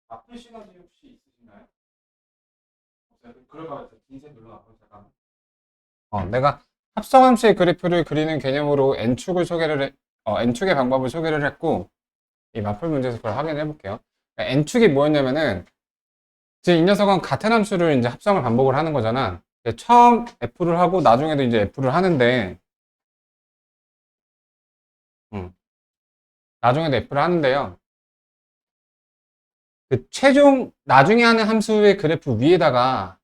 앞에 시너지 혹시 있으신가요? 없어요? 그러면 긴색 눌러놔요. 잠깐. 내가 합성함수의 그래프를 그리는 개념으로 n축을 n축의 방법을 소개를 했고, 이 마플 문제에서 그걸 확인해 볼게요. n축이 뭐였냐면은, 지금 이 녀석은 같은 함수를 이제 합성을 반복을 하는 거잖아. 처음 f를 하고 나중에도 이제 f를 하는데, 나중에도 f를 하는데요. 그 최종 나중에 하는 함수의 그래프 위에다가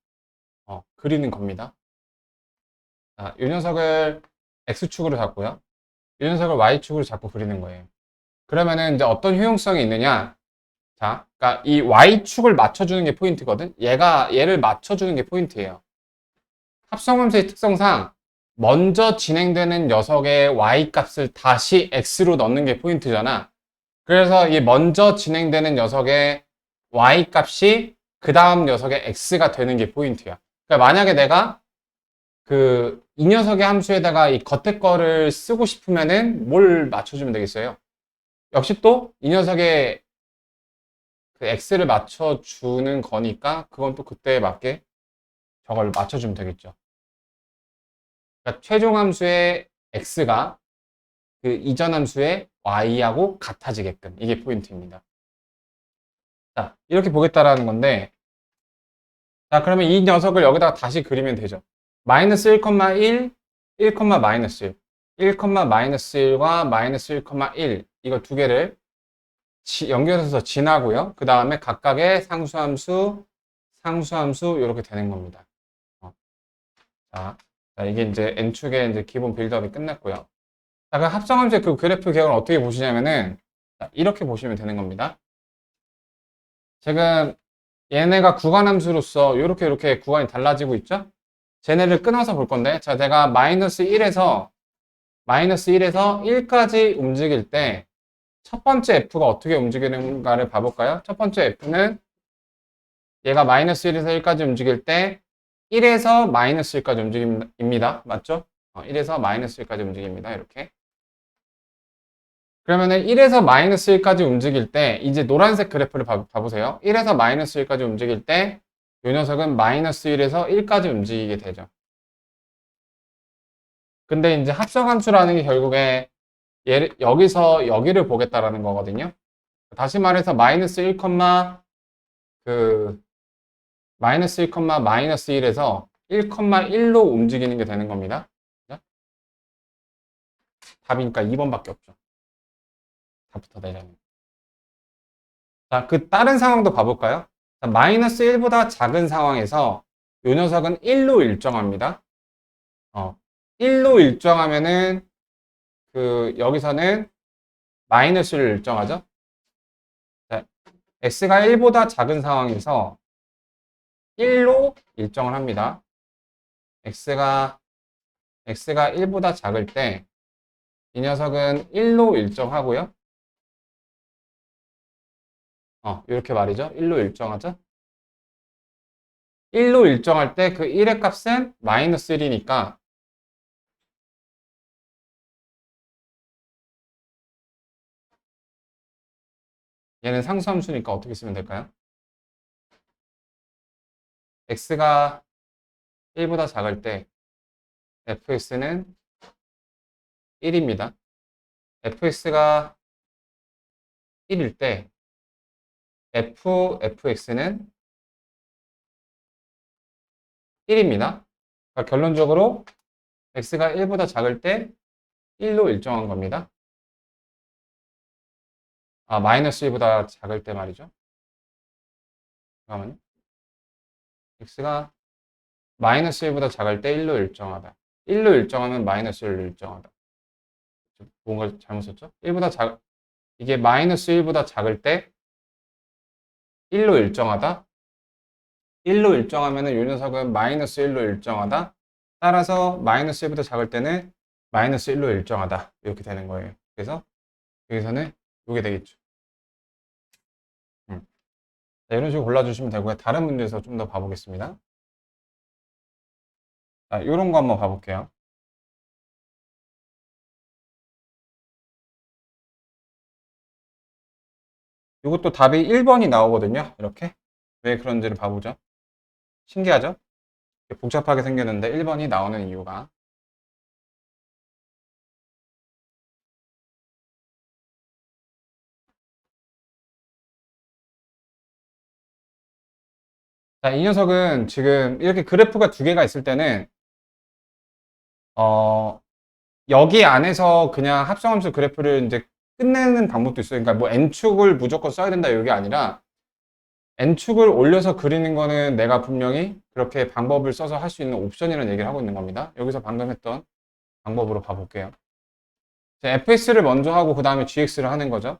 그리는 겁니다. 자, 이 녀석을 x축으로 잡고요. 이 녀석을 y축으로 잡고 그리는 거예요. 그러면은 이제 어떤 효용성이 있느냐? 자, 그러니까 이 y축을 맞춰주는 게 포인트거든. 얘를 맞춰주는 게 포인트예요. 합성함수의 특성상 먼저 진행되는 녀석의 y 값을 다시 x로 넣는 게 포인트잖아. 그래서 이 먼저 진행되는 녀석의 y 값이 그 다음 녀석의 x가 되는 게 포인트야. 그러니까 만약에 내가 이 녀석의 함수에다가 이 겉에 거를 쓰고 싶으면은 뭘 맞춰주면 되겠어요? 역시 또 이 녀석의 그 x를 맞춰주는 거니까 그건 또 그때에 맞게 저걸 맞춰주면 되겠죠. 그러니까 최종 함수의 x가 그 이전 함수의 y하고 같아지게끔 이게 포인트입니다. 자, 이렇게 보겠다라는 건데 자, 그러면 이 녀석을 여기다가 다시 그리면 되죠. 마이너스 1,1, 1, 마이너스 1. 1, 마이너스 1과 마이너스 1,1 이거 두 개를 연결해서 지나고요. 그 다음에 각각의 상수함수, 상수함수 이렇게 되는 겁니다. 어, 자, 이게 이제 n축의 이제 기본 빌드업이 끝났고요. 자, 그 합성함수의 그 그래프 계획을 어떻게 보시냐면은 자, 이렇게 보시면 되는 겁니다. 지금 얘네가 구간함수로서 이렇게 구간이 달라지고 있죠? 쟤네를 끊어서 볼 건데, 자, 제가 마이너스 1에서 1까지 움직일 때, 첫 번째 F가 어떻게 움직이는가를 봐볼까요? 첫 번째 F는 얘가 마이너스 1에서 1까지 움직일 때, 1에서 마이너스 1까지 움직입니다. 맞죠? 1에서 마이너스 1까지 움직입니다. 이렇게. 그러면은 1에서 마이너스 1까지 움직일 때, 이제 노란색 그래프를 봐보세요. 1에서 마이너스 1까지 움직일 때, 이 녀석은 마이너스 1에서 1까지 움직이게 되죠. 근데 이제 합성함수라는 게 결국에 여기서 여기를 보겠다라는 거거든요. 다시 말해서 그, 마이너스 1, 마이너스 1에서 1,1로 움직이는 게 되는 겁니다. 그죠? 답이니까 2번밖에 없죠. 답부터 내려면. 자, 그 다른 상황도 봐볼까요? 자, 마이너스 1보다 작은 상황에서 이 녀석은 1로 일정합니다. 1로 일정하면은 여기서는 마이너스를 일정하죠. 자, x가 1보다 작은 상황에서 1로 일정을 합니다. x가 1보다 작을 때 이 녀석은 1로 일정하고요. 이렇게 말이죠. 1로 일정하죠. 1로 일정할 때 그 1의 값은 마이너스 1이니까 얘는 상수함수니까 어떻게 쓰면 될까요? x가 1보다 작을 때 fx는 1입니다. fx가 1일 때 fx는 1입니다. 그러니까 결론적으로 x가 1보다 작을 때 1로 일정한 겁니다. 마이너스 1보다 작을 때 말이죠. 잠깐만요. x가 마이너스 1보다 작을 때 1로 일정하다. 1로 일정하면 마이너스 1로 일정하다. 뭔가 잘못 썼죠? 이게 마이너스 1보다 작을 때 1로 일정하다. 1로 일정하면은 이 녀석은 마이너스 1로 일정하다. 따라서 마이너스 1보다 작을 때는 마이너스 1로 일정하다. 이렇게 되는 거예요. 그래서 여기서는 이게 되겠죠. 자, 이런 식으로 골라주시면 되고요. 다른 문제에서 좀 더 봐보겠습니다. 자, 이런 거 한번 봐볼게요. 이것도 답이 1번이 나오거든요. 이렇게. 왜 그런지를 봐보죠. 신기하죠? 복잡하게 생겼는데 1번이 나오는 이유가. 자, 이 녀석은 지금 이렇게 그래프가 두 개가 있을 때는 어, 여기 안에서 그냥 합성함수 그래프를 이제 끝내는 방법도 있어요. 그러니까 뭐 n축을 무조건 써야 된다 이게 아니라 n축을 올려서 그리는 거는 내가 분명히 그렇게 방법을 써서 할 수 있는 옵션이라는 얘기를 하고 있는 겁니다. 여기서 방금 했던 방법으로 봐볼게요. fx를 먼저 하고 그 다음에 gx를 하는 거죠.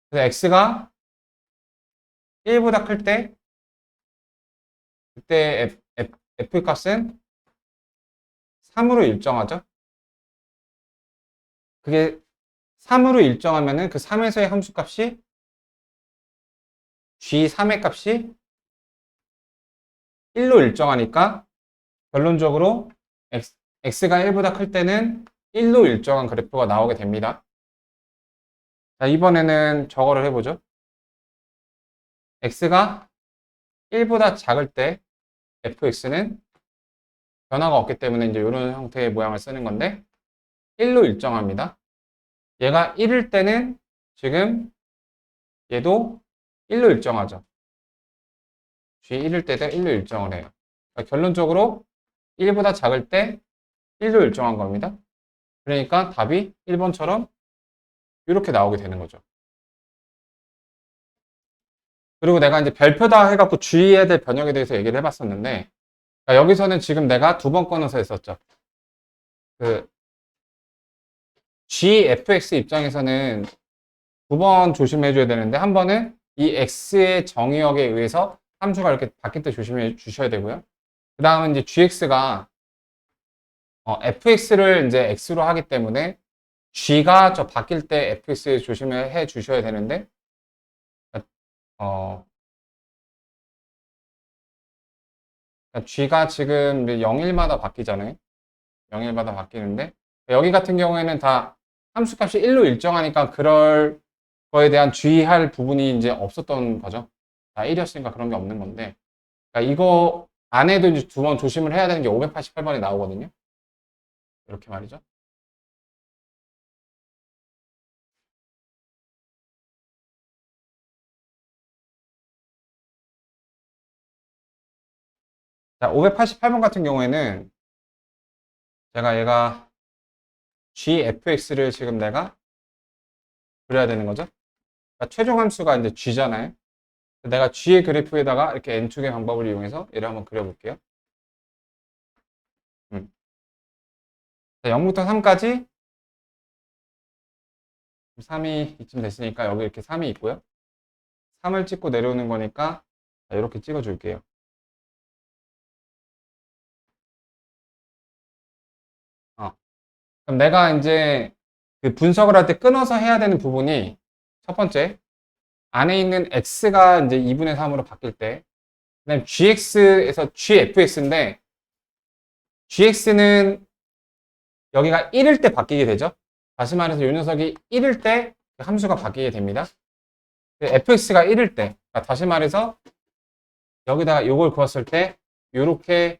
그래서 x가 1보다 클 때 그때 f 값은 3으로 일정하죠. 그게 3으로 일정하면은 그 3에서의 함수값이 g3의 값이 1로 일정하니까 결론적으로 x가 1보다 클 때는 1로 일정한 그래프가 나오게 됩니다. 자, 이번에는 저거를 해보죠. x가 1보다 작을 때 fx는 변화가 없기 때문에 이제 이런 형태의 모양을 쓰는 건데 1로 일정합니다. 얘가 1일 때는 지금 얘도 1로 일정하죠. g1일 때도 1로 일정을 해요. 그러니까 결론적으로 1보다 작을 때 1로 일정한 겁니다. 그러니까 답이 1번처럼 이렇게 나오게 되는 거죠. 그리고 내가 이제 별표다 해갖고 주의해야 될 변형에 대해서 얘기를 해봤었는데, 그러니까 여기서는 지금 내가 두 번 꺼내서 했었죠. 그 gfx 입장에서는 두 번 조심해줘야 되는데, 한 번은 이 x의 정의역에 의해서 함수가 이렇게 바뀔 때 조심해 주셔야 되고요. 그 다음은 이제 gx가 fx를 이제 x로 하기 때문에 g가 저 바뀔 때 fx 조심해 주셔야 되는데, 어, g가 지금 0일마다 바뀌잖아요. 0일마다 바뀌는데 여기 같은 경우에는 다 함수값이 1로 일정하니까 그럴 거에 대한 주의할 부분이 이제 없었던 거죠. 다 1이었으니까 그런 게 없는 건데 그러니까 이거 안에도 이제 두 번 조심을 해야 되는 게 588번이 나오거든요. 이렇게 말이죠. 자, 588번 같은 경우에는 얘가 gfx를 지금 내가 그려야 되는 거죠. 그러니까 최종 함수가 이제 g잖아요. 내가 g의 그래프에다가 이렇게 n축의 방법을 이용해서 얘를 한번 그려볼게요. 자, 0부터 3까지 3이 이쯤 됐으니까 여기 이렇게 3이 있고요. 3을 찍고 내려오는 거니까 이렇게 찍어 줄게요. 그럼 내가 이제 그 분석을 할 때 끊어서 해야 되는 부분이 첫 번째 안에 있는 x가 이제 2분의 3으로 바뀔 때 그다음 gx에서 gfx인데 gx는 여기가 1일 때 바뀌게 되죠. 다시 말해서 이 녀석이 1일 때 함수가 바뀌게 됩니다. fx가 1일 때 그러니까 다시 말해서 여기다가 이걸 구했을 때 이렇게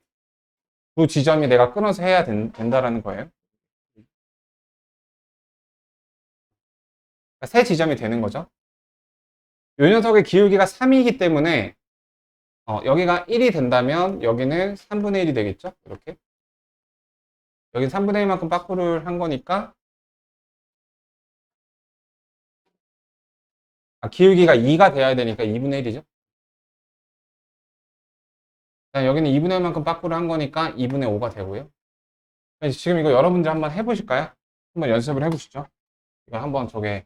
두 지점이 내가 끊어서 해야 된다라는 거예요. 그러니까 세 지점이 되는 거죠. 이 녀석의 기울기가 3이기 때문에 여기가 1이 된다면 여기는 3분의 1이 되겠죠. 이렇게 여기 3분의 1만큼 빠꾸를 한 거니까 기울기가 2가 돼야 되니까 2분의 1이죠. 여기는 2분의 1만큼 빠꾸를 한 거니까 2분의 5가 되고요. 지금 이거 여러분들 한번 해보실까요? 한번 연습을 해보시죠. 이거 한번 저게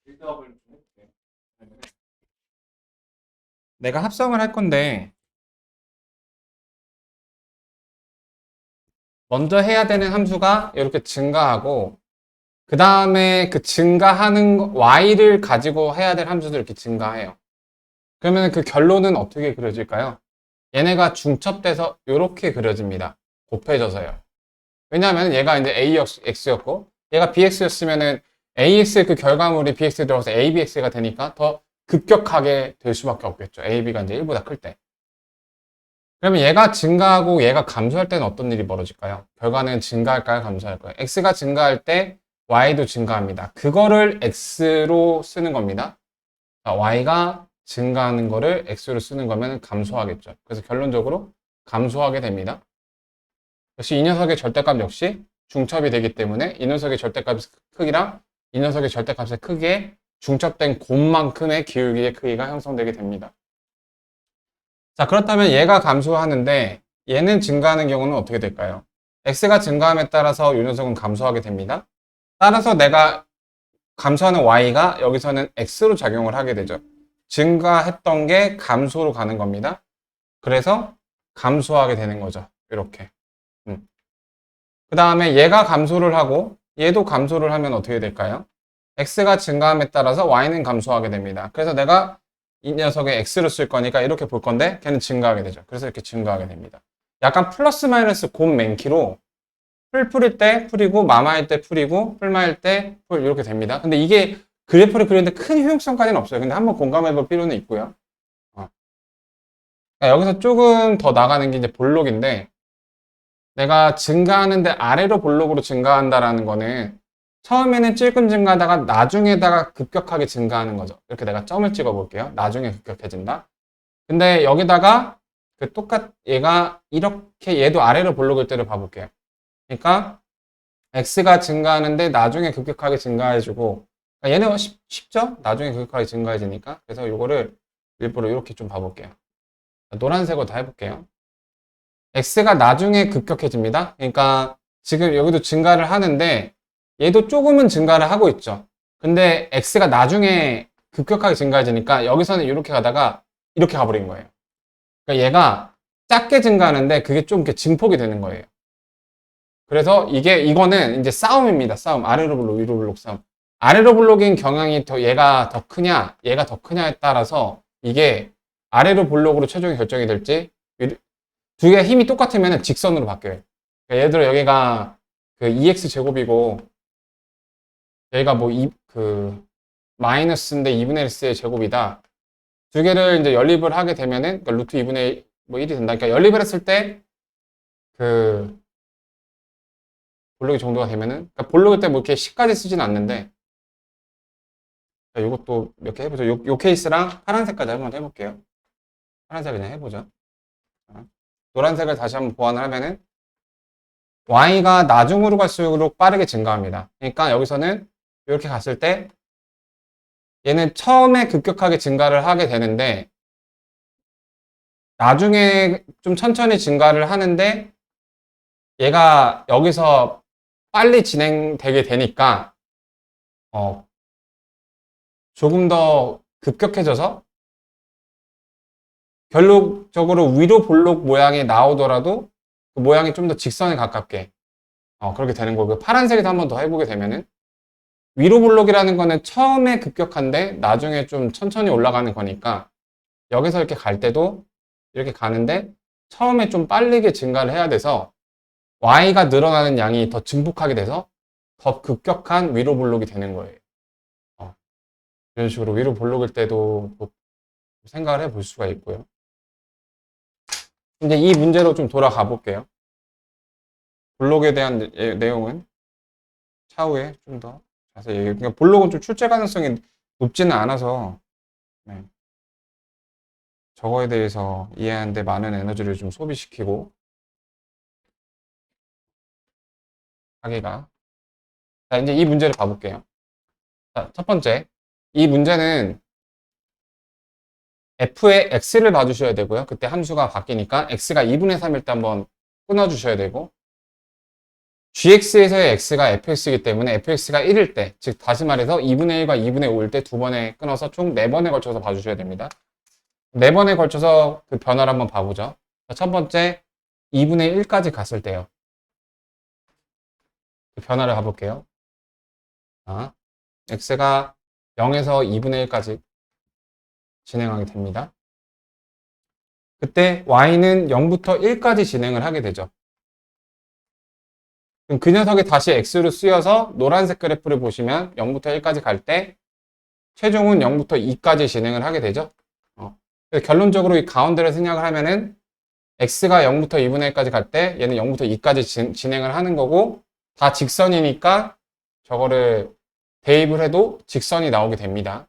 빌드업을 좀 해볼게요. 내가 합성을 할 건데 먼저 해야 되는 함수가 이렇게 증가하고 그 다음에 그 증가하는 y를 가지고 해야 될 함수도 이렇게 증가해요. 그러면 그 결론은 어떻게 그려질까요? 얘네가 중첩돼서 이렇게 그려집니다. 곱해져서요. 왜냐하면 얘가 이제 ax였고 얘가 bx였으면은 AX의 그 결과물이 BX에 들어가서 ABX가 되니까 더 급격하게 될 수밖에 없겠죠. AB가 이제 1보다 클 때. 그러면 얘가 증가하고 얘가 감소할 때는 어떤 일이 벌어질까요? 결과는 증가할까요? 감소할까요? X가 증가할 때 Y도 증가합니다. 그거를 X로 쓰는 겁니다. Y가 증가하는 거를 X로 쓰는 거면 감소하겠죠. 그래서 결론적으로 감소하게 됩니다. 역시 이 녀석의 절대값 역시 중첩이 되기 때문에 이 녀석의 절대값의 크기랑 이 녀석의 절대값의 크기에 중첩된 곱만큼의 기울기의 크기가 형성되게 됩니다. 자, 그렇다면 얘가 감소하는데 얘는 증가하는 경우는 어떻게 될까요? X가 증가함에 따라서 이 녀석은 감소하게 됩니다. 따라서 내가 감소하는 Y가 여기서는 X로 작용을 하게 되죠. 증가했던 게 감소로 가는 겁니다. 그래서 감소하게 되는 거죠. 이렇게. 그 다음에 얘가 감소를 하고 얘도 감소를 하면 어떻게 될까요? X가 증가함에 따라서 Y는 감소하게 됩니다. 그래서 내가 이 녀석의 X로 쓸 거니까 이렇게 볼 건데 걔는 증가하게 되죠. 그래서 이렇게 증가하게 됩니다. 약간 플러스 마이너스 곱 맨키로 풀 풀일 때 풀이고 마마일 때 풀이고 풀마일 때 풀 이렇게 됩니다. 근데 이게 그래프를 그리는데 큰 효용성까지는 없어요. 근데 한번 공감해 볼 필요는 있고요. 그러니까 여기서 조금 더 나가는 게 이제 볼록인데 내가 증가하는데 아래로 볼록으로 증가한다라는 거는 처음에는 찔끔 증가하다가 나중에다가 급격하게 증가하는 거죠. 이렇게 내가 점을 찍어 볼게요. 나중에 급격해진다. 근데 여기다가 얘가 이렇게 얘도 아래로 볼록일 때를 봐볼게요. 그러니까 x가 증가하는데 나중에 급격하게 증가해주고 그러니까 얘는 쉽죠? 나중에 급격하게 증가해지니까. 그래서 이거를 일부러 이렇게 좀 봐볼게요. 노란색으로 다 해볼게요. x가 나중에 급격해집니다. 그러니까 지금 여기도 증가를 하는데 얘도 조금은 증가를 하고 있죠. 근데 x가 나중에 급격하게 증가해지니까 여기서는 이렇게 가다가 이렇게 가버린 거예요. 그러니까 얘가 작게 증가하는데 그게 좀 이렇게 증폭이 되는 거예요. 그래서 이거는 이제 싸움입니다. 싸움. 아래로 블록, 위로 블록 싸움. 아래로 블록인 경향이 얘가 더 크냐, 얘가 더 크냐에 따라서 이게 아래로 블록으로 최종이 결정이 될지 두 개가 힘이 똑같으면 직선으로 바뀌어요. 그러니까 예를 들어 여기가 그 2x 제곱이고 여기가 뭐 마이너스인데 2분의 1x의 제곱이다. 두 개를 이제 연립을 하게 되면은 그러니까 루트 2분의 뭐 1이 된다. 그러니까 연립을 했을 때 그 볼록이 정도가 되면은 그러니까 볼록일 때 뭐 이렇게 10까지 쓰진 않는데 이것도 몇 개 해보죠. 요 케이스랑 파란색까지 한번 해볼게요. 파란색 그냥 해보죠. 노란색을 다시 한번 보완을 하면은 y가 나중으로 갈수록 빠르게 증가합니다. 그러니까 여기서는 이렇게 갔을 때 얘는 처음에 급격하게 증가를 하게 되는데 나중에 좀 천천히 증가를 하는데 얘가 여기서 빨리 진행되게 되니까 조금 더 급격해져서 결론적으로 위로 볼록 모양이 나오더라도 그 모양이 좀 더 직선에 가깝게 그렇게 되는 거고 파란색에서 한번 더 해보게 되면은 위로 볼록이라는 거는 처음에 급격한데 나중에 좀 천천히 올라가는 거니까 여기서 이렇게 갈 때도 이렇게 가는데 처음에 좀 빠르게 증가를 해야 돼서 y가 늘어나는 양이 더 증폭하게 돼서 더 급격한 위로 볼록이 되는 거예요. 이런 식으로 위로 볼록일 때도 생각을 해볼 수가 있고요. 이제 이 문제로 좀 돌아가 볼게요. 볼록에 대한 내용은 차후에 좀 더 자세히 그러니까 볼록은 좀 출제 가능성이 높지는 않아서 네. 저거에 대해서 이해하는데 많은 에너지를 좀 소비시키고 하기가 자 이제 이 문제를 봐볼게요. 자, 첫 번째 이 문제는 f의 x를 봐주셔야 되고요. 그때 함수가 바뀌니까 x가 2분의 3일 때 한번 끊어주셔야 되고 gx에서의 x가 fx이기 때문에 fx가 1일 때, 즉 다시 말해서 2분의 1과 2분의 5일 때 두 번에 끊어서 총 4번에 걸쳐서 봐주셔야 됩니다. 4번에 걸쳐서 그 변화를 한번 봐보죠. 첫 번째 2분의 1까지 갔을 때요. 그 변화를 가볼게요. x가 0에서 2분의 1까지 진행하게 됩니다. 그때 y는 0부터 1까지 진행을 하게 되죠. 그럼 그 녀석이 다시 x로 쓰여서 노란색 그래프를 보시면 0부터 1까지 갈 때 최종은 0부터 2까지 진행을 하게 되죠. 그래서 결론적으로 이 가운데를 생략을 하면은 x가 0부터 2분의 1까지 갈 때 얘는 0부터 2까지 진행을 하는 거고 다 직선이니까 저거를 대입을 해도 직선이 나오게 됩니다.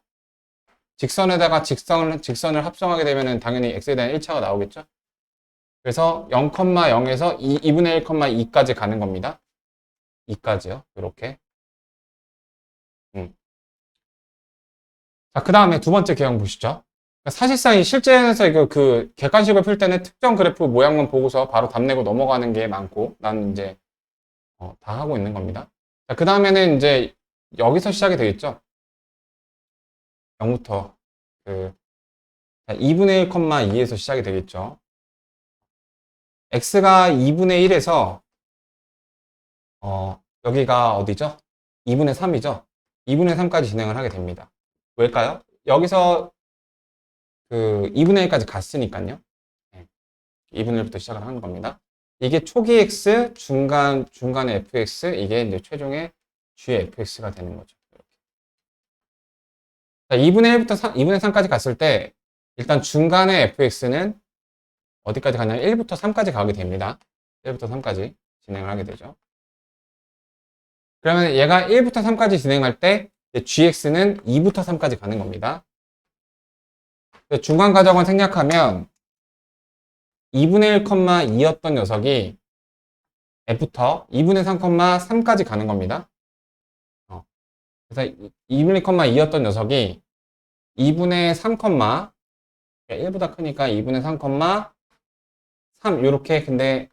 직선에다가 직선을 합성하게 되면은 당연히 x에 대한 1차가 나오겠죠. 그래서 0,0에서 2분의 1,2까지 가는 겁니다. 2까지요. 이렇게. 자, 그 다음에 두 번째 개형 보시죠. 사실상 이 실전에서 이거 그 객관식을 풀 때는 특정 그래프 모양만 보고서 바로 답 내고 넘어가는 게 많고 나는 이제 다 하고 있는 겁니다. 자, 그 다음에는 이제 여기서 시작이 되겠죠. 0부터 2분의 1,2에서 시작이 되겠죠. x가 2분의 1에서 여기가 어디죠? 2분의 3이죠. 2분의 3까지 진행을 하게 됩니다. 왜일까요? 여기서 그 2분의 1까지 갔으니까요. 2분의 1부터 시작을 하는 겁니다. 이게 초기 x, 중간의 fx, 이게 이제 최종의 g의 fx가 되는 거죠. 이렇게. 자, 2분의 1부터 2분의 3까지 갔을 때 일단 중간의 fx는 어디까지 가냐면 1부터 3까지 가게 됩니다. 1부터 3까지 진행을 하게 되죠. 그러면 얘가 1부터 3까지 진행할 때 gx는 2부터 3까지 가는 겁니다. 중간 가정을 생략하면 2분의 1,2였던 녀석이 f부터 2분의 3,3까지 가는 겁니다. 그래서 2분의 1,2였던 녀석이 2분의 3, 1보다 크니까 2분의 3,3 이렇게. 근데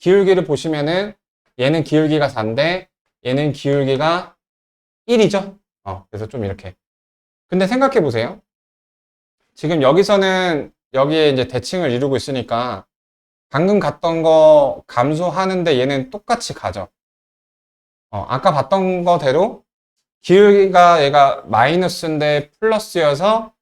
기울기를 보시면은 얘는 기울기가 4인데 얘는 기울기가 1이죠. 그래서 좀 이렇게. 근데 생각해 보세요. 지금 여기서는 여기에 이제 대칭을 이루고 있으니까 방금 갔던 거 감소하는데 얘는 똑같이 가죠. 아까 봤던 거대로 기울기가 얘가 마이너스인데 플러스여서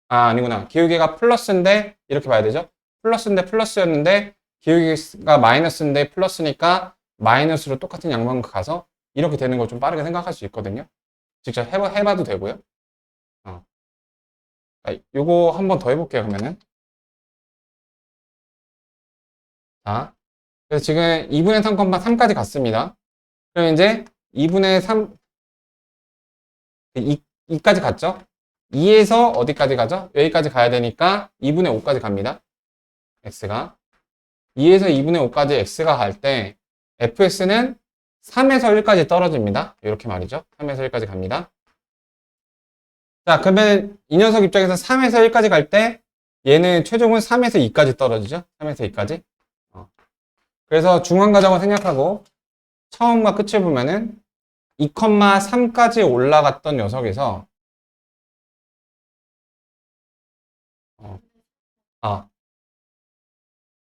아니구나. 기울기가 플러스인데 이렇게 봐야 되죠. 플러스인데 플러스였는데 기울기가 마이너스인데 플러스니까 마이너스로 똑같은 양방향 가서 이렇게 되는 걸 좀 빠르게 생각할 수 있거든요. 직접 해봐도 되고요. 요거 한 번 더 해볼게요, 그러면은. 자, 그래서 지금 2분의 3,3까지 갔습니다. 그럼 이제 2분의 3, 2까지 갔죠? 2에서 어디까지 가죠? 여기까지 가야 되니까 2분의 5까지 갑니다. x가. 2에서 2분의 5까지 x가 갈 때 fx는 3에서 1까지 떨어집니다. 이렇게 말이죠. 3에서 1까지 갑니다. 자, 그러면 이 녀석 입장에서 3에서 1까지 갈 때 얘는 최종은 3에서 2까지 떨어지죠. 3에서 2까지. 그래서 중간 과정을 생략하고 처음과 끝을 보면은 2,3까지 올라갔던 녀석에서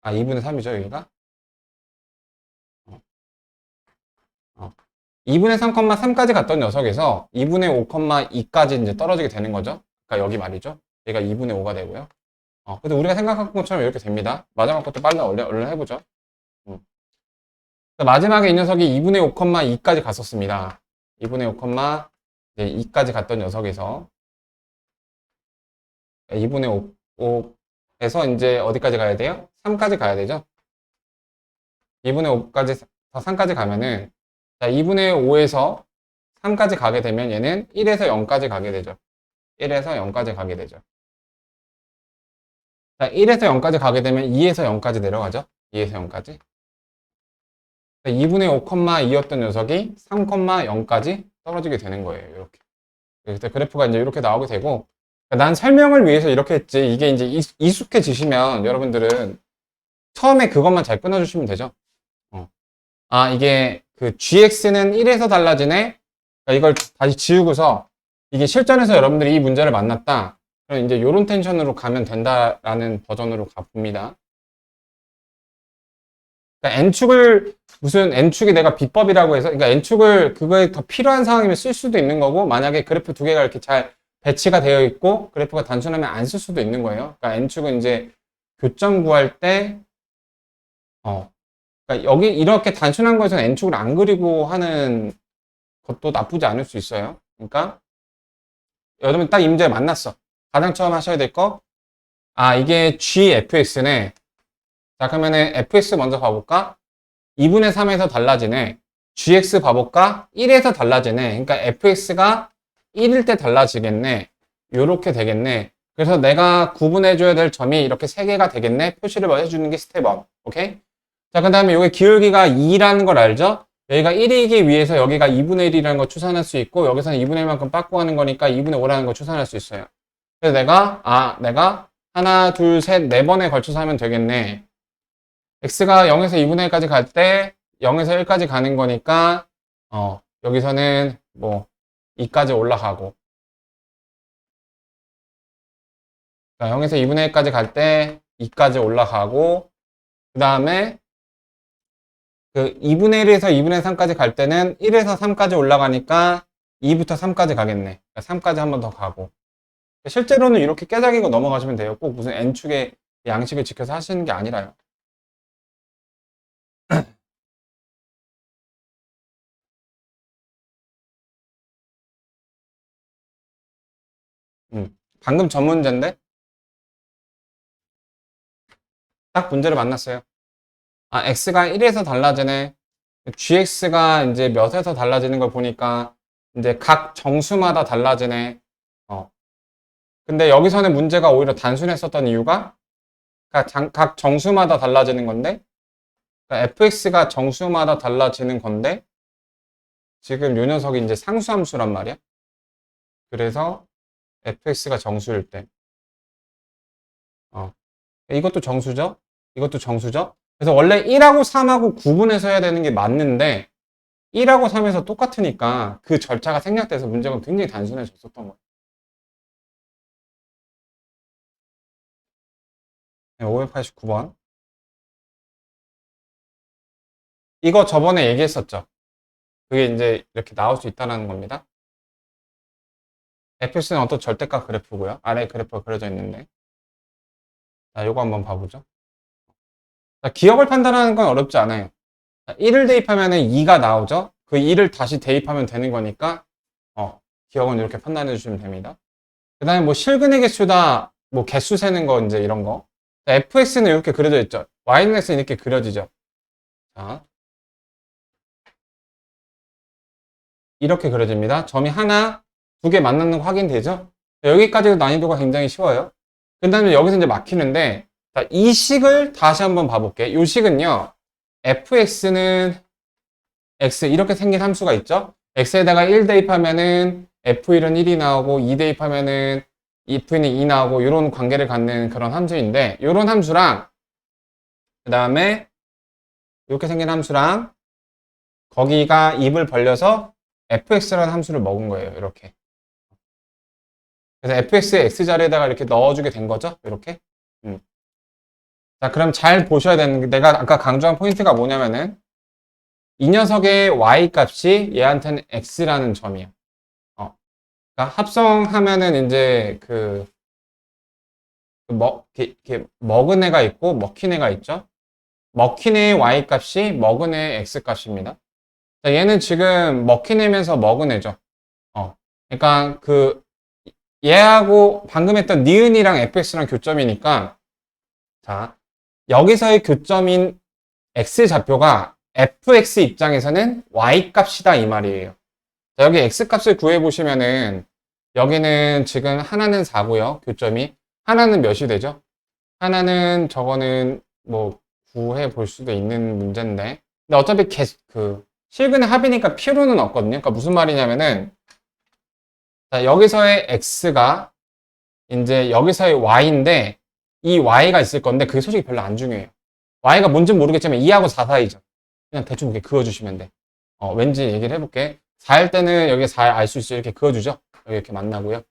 2분의 3이죠, 여기가. 2분의 3,3까지 갔던 녀석에서 2분의 5,2까지 이제 떨어지게 되는 거죠. 그러니까 여기 말이죠. 얘가 2분의 5가 되고요. 근데 우리가 생각한 것처럼 이렇게 됩니다. 마지막 것도 빨리 얼른 해보죠. 마지막에 이 녀석이 2분의 5,2까지 갔었습니다. 2분의 5,2까지 갔던 녀석에서 2분의 5에서 이제 어디까지 가야 돼요? 3까지 가야 되죠. 2분의 5까지 3까지 가면은 자, 2분의 5에서 3까지 가게 되면 얘는 1에서 0까지 가게 되죠. 1에서 0까지 가게 되죠. 자, 1에서 0까지 가게 되면 2에서 0까지 내려가죠. 2에서 0까지. 2분의 5,2였던 녀석이 3,0까지 떨어지게 되는 거예요. 이렇게. 그래서 그래프가 이제 이렇게 나오게 되고, 난 설명을 위해서 이렇게 했지. 이게 이제 익숙해지시면 여러분들은 처음에 그것만 잘 끊어주시면 되죠. 이게 그 gx는 1에서 달라지네. 그러니까 이걸 다시 지우고서 이게 실전에서 여러분들이 이 문제를 만났다. 그럼 이제 요런 텐션으로 가면 된다라는 버전으로 가봅니다. 그러니까 n축을 무슨 n축이 내가 비법이라고 해서 그러니까 n축을 그거에 더 필요한 상황이면 쓸 수도 있는 거고 만약에 그래프 두 개가 이렇게 잘 배치가 되어 있고 그래프가 단순하면 안 쓸 수도 있는 거예요. 그러니까 n축은 이제 교점 구할 때 그러니까 여기 이렇게 단순한 거에서는 n축을 안 그리고 하는 것도 나쁘지 않을 수 있어요. 그러니까 여러분 딱 이 문제 만났어. 가장 처음 하셔야 될 거, 아 이게 gfx네. 자 그러면은 fx 먼저 봐볼까? 2분의 3에서 달라지네. gx 봐볼까? 1에서 달라지네. 그러니까 fx가 1일 때 달라지겠네. 요렇게 되겠네. 그래서 내가 구분해줘야 될 점이 이렇게 3개가 되겠네. 표시를 해주는 게 스텝 1. 오케이? 자, 그 다음에 여기 기울기가 2라는 걸 알죠? 여기가 1이기 위해서 여기가 2분의 1이라는 걸 추산할 수 있고, 여기서는 2분의 1만큼 빠꾸 하는 거니까 2분의 5라는 걸 추산할 수 있어요. 그래서 내가 하나, 둘, 셋, 네 번에 걸쳐서 하면 되겠네. x가 0에서 2분의 1까지 갈 때 0에서 1까지 가는 거니까 여기서는 뭐 2까지 올라가고, 그러니까 0에서 2분의 1까지 갈 때 2까지 올라가고, 그 다음에 그 2분의 1에서 2분의 3까지 갈 때는 1에서 3까지 올라가니까 2부터 3까지 가겠네. 그러니까 3까지 한 번 더 가고. 실제로는 이렇게 깨작이고 넘어가시면 돼요. 꼭 무슨 n축의 양식을 지켜서 하시는 게 아니라요. 방금 전 문제인데 딱 문제를 만났어요. 아, x가 1에서 달라지네. gx가 이제 몇에서 달라지는 걸 보니까 이제 각 정수마다 달라지네. 근데 여기서는 문제가 오히려 단순했었던 이유가 각 정수마다 달라지는 건데, 그러니까 fx가 정수마다 달라지는 건데, 지금 요 녀석이 이제 상수함수란 말이야. 그래서 fx가 정수일 때, 이것도 정수죠? 이것도 정수죠? 그래서 원래 1하고 3하고 구분해서 해야 되는 게 맞는데, 1하고 3에서 똑같으니까 그 절차가 생략돼서 문제가 굉장히 단순해졌었던 거예요. 589번. 이거 저번에 얘기했었죠. 그게 이제 이렇게 나올 수 있다는 겁니다. fx는 어떤 절대값 그래프고요. 아래 그래프가 그려져 있는데. 자, 요거 한번 봐보죠. 자, 기억을 판단하는 건 어렵지 않아요. 자, 1을 대입하면 2가 나오죠. 그 2를 다시 대입하면 되는 거니까 기억은 이렇게 판단해 주시면 됩니다. 그 다음에 뭐 실근의 개수다, 뭐 개수 세는 거 이제 이런 거. 자, fx는 이렇게 그려져 있죠. y는 x는 이렇게 그려지죠. 자, 이렇게 그려집니다. 점이 하나, 두 개 만나는 거 확인되죠? 여기까지도 난이도가 굉장히 쉬워요. 그 다음에 여기서 이제 막히는데, 자, 이 식을 다시 한번 봐볼게. 이 식은요, fx는 x 이렇게 생긴 함수가 있죠? x에다가 1 대입하면은 f1은 1이 나오고 2 대입하면은 f는 2 나오고 이런 관계를 갖는 그런 함수인데, 이런 함수랑 그 다음에 이렇게 생긴 함수랑 거기가 입을 벌려서 fx라는 함수를 먹은 거예요. 이렇게. 그래서 fx의 x자리에다가 이렇게 넣어주게 된 거죠. 이렇게. 자, 그럼 잘 보셔야 되는 게, 내가 아까 강조한 포인트가 뭐냐면은 이 녀석의 y 값이 얘한테는 x라는 점이에요. 그러니까 합성하면은 이제 이렇게 먹은 애가 있고 먹힌 애가 있죠. 먹힌 애의 y 값이 먹은 애의 x 값입니다. 자, 얘는 지금 먹힌 애면서 먹은 애죠. 그러니까 얘하고 방금 했던 니은이랑 fx랑 교점이니까, 자, 여기서의 교점인 x 좌표가 fx 입장에서는 y 값이다 이 말이에요. 자, 여기 x 값을 구해보시면은 여기는 지금 하나는 4고요. 교점이. 하나는 몇이 되죠? 하나는 저거는 뭐 구해볼 수도 있는 문제인데, 근데 어차피 실근의 합이니까 필요는 없거든요. 그러니까 무슨 말이냐면은, 자, 여기서의 x가 이제 여기서의 y인데 이 y가 있을 건데 그게 솔직히 별로 안 중요해요. y가 뭔지 모르겠지만 2하고 4 사이죠. 그냥 대충 이렇게 그어주시면 돼. 왠지 얘기를 해볼게. 4일 때는 여기 4 알 수 있어. 이렇게 그어주죠. 여기 이렇게 만나고요.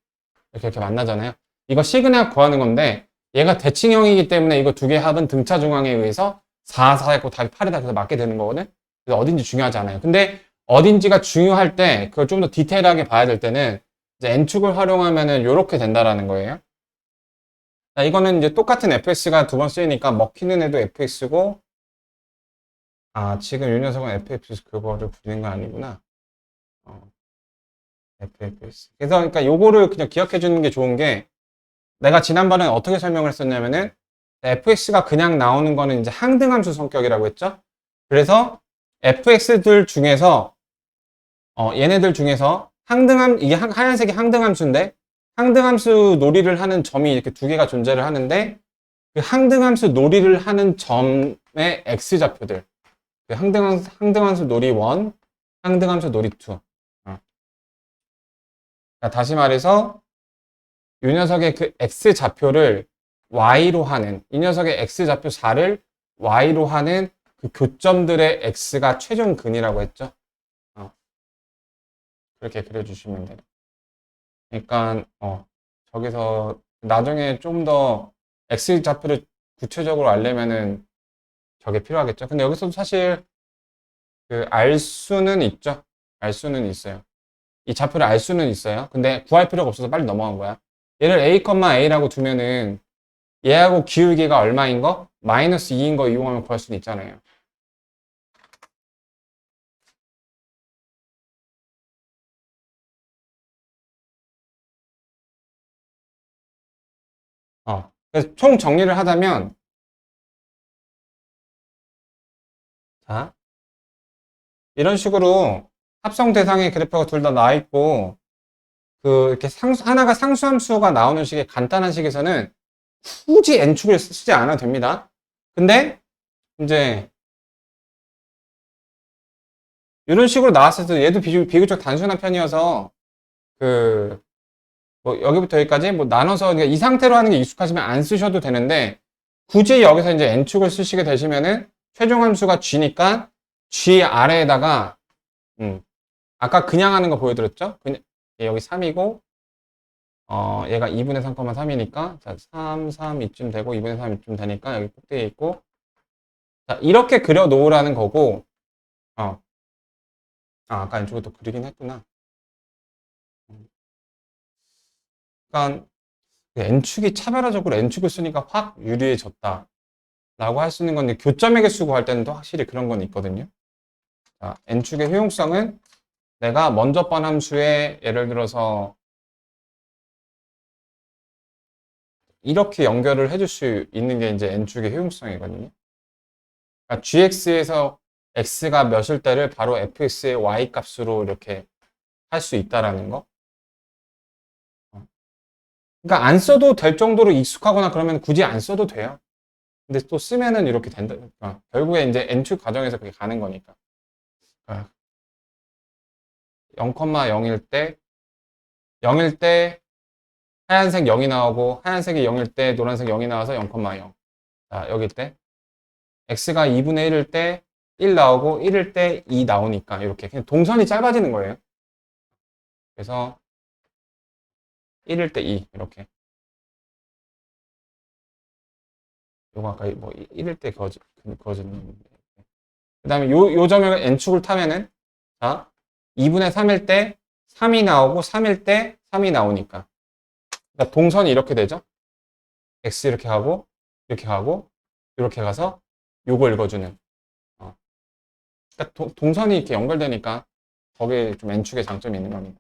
이렇게 만나잖아요. 이거 시그널 구하는 건데 얘가 대칭형이기 때문에 이거 두 개의 합은 등차 중앙에 의해서 4, 4 했고 답이 8이다. 그래서 맞게 되는 거거든. 그래서 어딘지 중요하지 않아요. 근데 어딘지가 중요할 때 그걸 좀 더 디테일하게 봐야 될 때는 이제 n축을 활용하면은 이렇게 된다라는 거예요. 자, 이거는 이제 똑같은 fx가 두 번 쓰이니까 먹히는 애도 fx고 아, 지금 이 녀석은 FFS 그거를 부르는 건 아니구나. 어, FFS. 그래서 그러니까 요거를 그냥 기억해 주는 게 좋은 게 내가 지난번에 어떻게 설명을 했었냐면은 fx가 그냥 나오는 거는 이제 항등함수 성격이라고 했죠. 그래서 fx들 중에서 얘네들 중에서 이게 하얀색이 항등함수인데 항등함수 놀이를 하는 점이 이렇게 두 개가 존재를 하는데 그 항등함수 놀이를 하는 점의 x좌표들 그 항등함수 놀이 1, 항등함수 놀이 2. 그러니까 다시 말해서 이 녀석의 그 x좌표를 y로 하는 이 녀석의 x좌표 4를 y로 하는 그 교점들의 x가 최종 근이라고 했죠. 어, 그렇게 그려주시면 돼요. 그러니까 저기서 나중에 좀 더 x좌표를 구체적으로 알려면은 저게 필요하겠죠. 근데 여기서도 사실 그 알 수는 있죠. 알 수는 있어요. 이 좌표를 알 수는 있어요. 근데 구할 필요가 없어서 빨리 넘어간 거야. 얘를 a,a라고 두면은 얘하고 기울기가 얼마인 거? 마이너스 2인 거 이용하면 구할 수는 있잖아요. 그래서 총 정리를 하자면, 자, 이런 식으로 합성 대상의 그래프가 둘 다 나와 있고, 이렇게 하나가 상수함수가 나오는 식의 간단한 식에서는 굳이 n축을 쓰지 않아도 됩니다. 근데, 이제, 이런 식으로 나왔을 때 얘도 비교적 단순한 편이어서, 그, 뭐 여기부터 여기까지 뭐 나눠서 그러니까 이 상태로 하는 게 익숙하시면 안 쓰셔도 되는데 굳이 여기서 이제 n축을 쓰시게 되시면은 최종 함수가 g니까 g 아래에다가 아까 그냥 하는 거 보여드렸죠? 그냥 여기 3이고 얘가 2분의 3,3이니까 자 3, 3 이쯤 되고 2분의 3 이쯤 되니까 여기 꼭대기에 있고 자 이렇게 그려 놓으라는 거고 아까 n축을 또 그리긴 했구나. 그러니까 n축이 차별화적으로 n축을 쓰니까 확 유리해졌다. 라고 할 수 있는 건데 교점에게 쓰고 할 때는 또 확실히 그런 건 있거든요. 자, n축의 효용성은 내가 먼저 번 함수에 예를 들어서 이렇게 연결을 해줄 수 있는 게 이제 n축의 효용성이거든요. 그러니까 gx에서 x가 몇일 때를 바로 fx의 y 값으로 이렇게 할 수 있다라는 거. 그러니까 안 써도 될 정도로 익숙하거나 그러면 굳이 안 써도 돼요. 근데 또 쓰면은 이렇게 된다. 결국에 이제 n축 과정에서 그게 가는 거니까. 0,0일 때 0일 때 하얀색 0이 나오고 하얀색이 0일 때 노란색 0이 나와서 0,0. 자, 여기 때 x가 2분의 1일 때 1 나오고 1일 때 2 나오니까 이렇게 그냥 동선이 짧아지는 거예요. 그래서 1일 때 2 이렇게. 요거 아까 뭐 1일 때 그어지는 그다음에 요 점을 n축을 타면은 자, 2분의 3일 때 3이 나오고 3일 때 3이 나오니까. 그러니까 동선이 이렇게 되죠. x 이렇게 하고 이렇게 하고 이렇게 가서 요거 읽어주는 그러니까 동선이 이렇게 연결되니까 거기에 좀 n축의 장점이 있는 겁니다.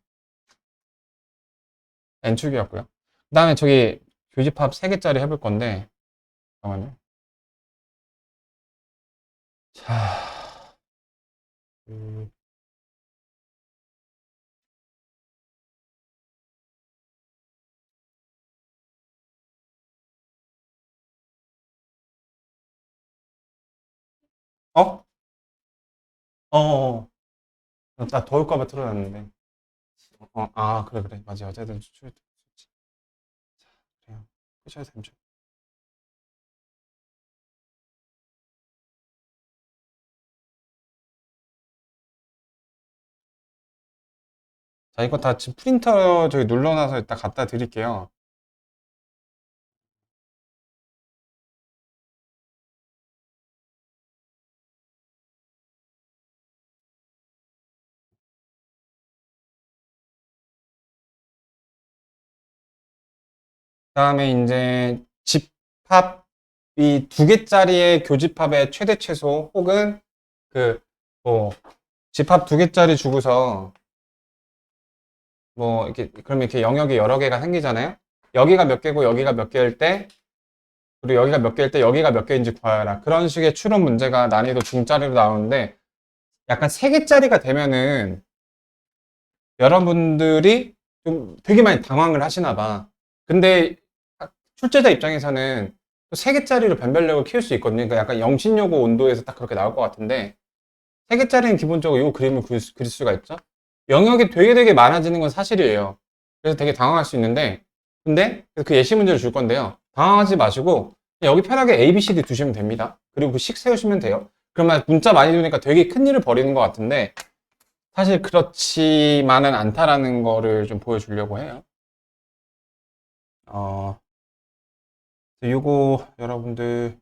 n축이었고요. 그 다음에 저기 교집합 3개짜리 해볼 건데 잠깐만요. 자, 음, 어? 나 더울까봐 틀어놨는데. 그래, 그래. 맞아. 어쨌든 추출. 자, 그래요. 끄셔야 되죠. 자, 이거 다 지금 프린터 저기 눌러놔서 이따 갖다 드릴게요. 그다음에 이제 집합이 2개짜리의 교집합의 최대 최소 혹은 그, 뭐, 집합 두 개짜리 주고서, 뭐, 이렇게, 그러면 이렇게 영역이 여러 개가 생기잖아요? 여기가 몇 개고 여기가 몇 개일 때, 그리고 여기가 몇 개일 때 여기가 몇 개인지 구하라. 그런 식의 추론 문제가 난이도 중짜리로 나오는데, 약간 세 개짜리가 되면은, 여러분들이 좀 되게 많이 당황을 하시나 봐. 근데, 출제자 입장에서는 또 세 개짜리로 변별력을 키울 수 있거든요. 그러니까 약간 영신요고 온도에서 딱 그렇게 나올 것 같은데, 세 개짜리는 기본적으로 이 그림을 그릴 수가 있죠. 영역이 되게 많아지는 건 사실이에요. 그래서 되게 당황할 수 있는데, 근데 그 예시 문제를 줄 건데요. 당황하지 마시고 여기 편하게 A, B, C, D 두시면 됩니다. 그리고 그 식 세우시면 돼요. 그러면 문자 많이 두니까 되게 큰 일을 벌이는 것 같은데 사실 그렇지만은 않다라는 거를 좀 보여주려고 해요. 요거 여러분들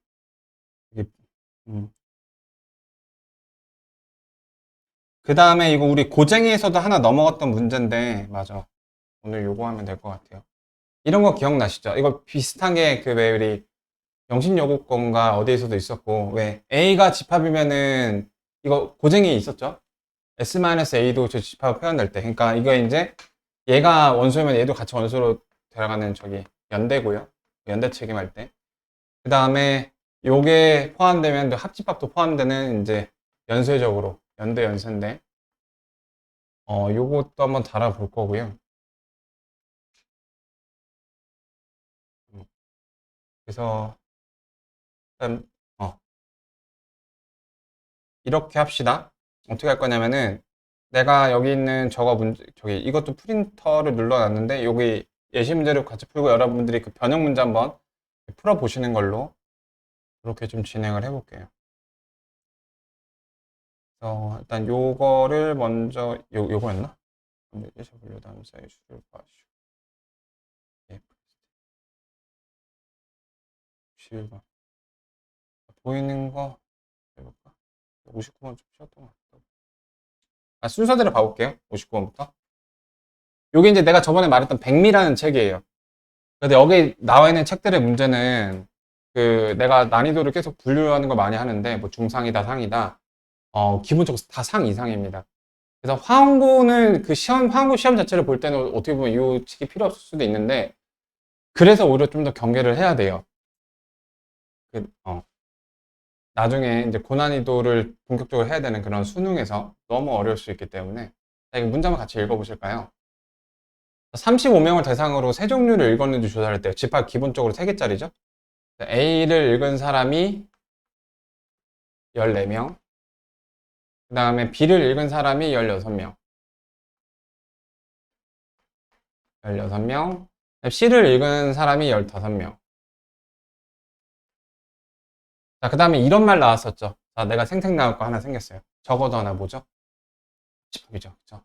그 다음에 이거 우리 고쟁이에서도 하나 넘어갔던 문제인데 맞아. 오늘 요거 하면 될 것 같아요. 이런 거 기억나시죠? 이거 비슷한 게 그 왜 우리 영신여고권과 어디에서도 있었고 왜 A가 집합이면은 이거 고쟁이 있었죠? S-A도 저 집합 표현될 때 그러니까 이거 이제 얘가 원소면 얘도 같이 원소로 들어가는 저기 연대고요. 연대 책임할 때. 그 다음에 요게 포함되면 또 합집합도 포함되는 이제 연쇄적으로 연대 연쇄인데 요것도 한번 달아볼 거고요. 그래서 일단 이렇게 합시다. 어떻게 할 거냐면은 내가 여기 있는 저거 문제 저기 이것도 프린터를 눌러놨는데 여기 예시 문제를 같이 풀고 여러분들이 그 변형 문제 한번 풀어 보시는 걸로 그렇게 좀 진행을 해볼게요. 그래서 일단 요거를 먼저 요거였나? 다음 사이즈를 봐주시고 실바 보이는 거 해볼까? 59번 좀 쉬었던 것 같다. 순서대로 봐볼게요. 59번부터. 요게 이제 내가 저번에 말했던 백미라는 책이에요. 근데 여기 나와 있는 책들의 문제는 그 내가 난이도를 계속 분류하는 걸 많이 하는데 뭐 중상이다 상이다 기본적으로 다 상 이상입니다. 그래서 화원고는 그 화원고 시험 자체를 볼 때는 어떻게 보면 이 책이 필요 없을 수도 있는데 그래서 오히려 좀 더 경계를 해야 돼요. 나중에 이제 고난이도를 본격적으로 해야 되는 그런 수능에서 너무 어려울 수 있기 때문에 자, 이거 문제 한번 같이 읽어보실까요? 35명을 대상으로 세 종류를 읽었는지 조사할 때 집합 기본적으로 3개짜리죠? A를 읽은 사람이 14명, 그 다음에 B를 읽은 사람이 16명, 16명, C를 읽은 사람이 15명. 자, 그 다음에 이런 말 나왔었죠. 자, 내가 생생 나올 거 하나 생겼어요. 적어도 하나 뭐죠? 집합이죠. 그죠?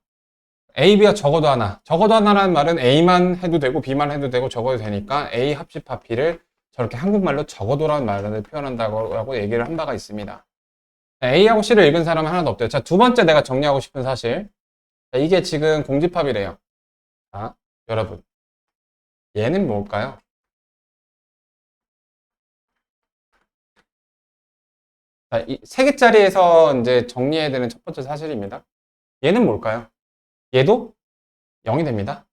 A, B가 적어도 하나. 적어도 하나라는 말은 A만 해도 되고 B만 해도 되고 적어도 되니까 A 합집합 B를 저렇게 한국말로 적어도라는 말을 표현한다고 얘기를 한 바가 있습니다. A하고 C를 읽은 사람은 하나도 없대요. 자, 두 번째 내가 정리하고 싶은 사실. 자, 이게 지금 공집합이래요. 자, 여러분. 얘는 뭘까요? 자, 이 세 개짜리에서 이제 정리해야 되는 첫 번째 사실입니다. 얘는 뭘까요? 얘도 0이 됩니다.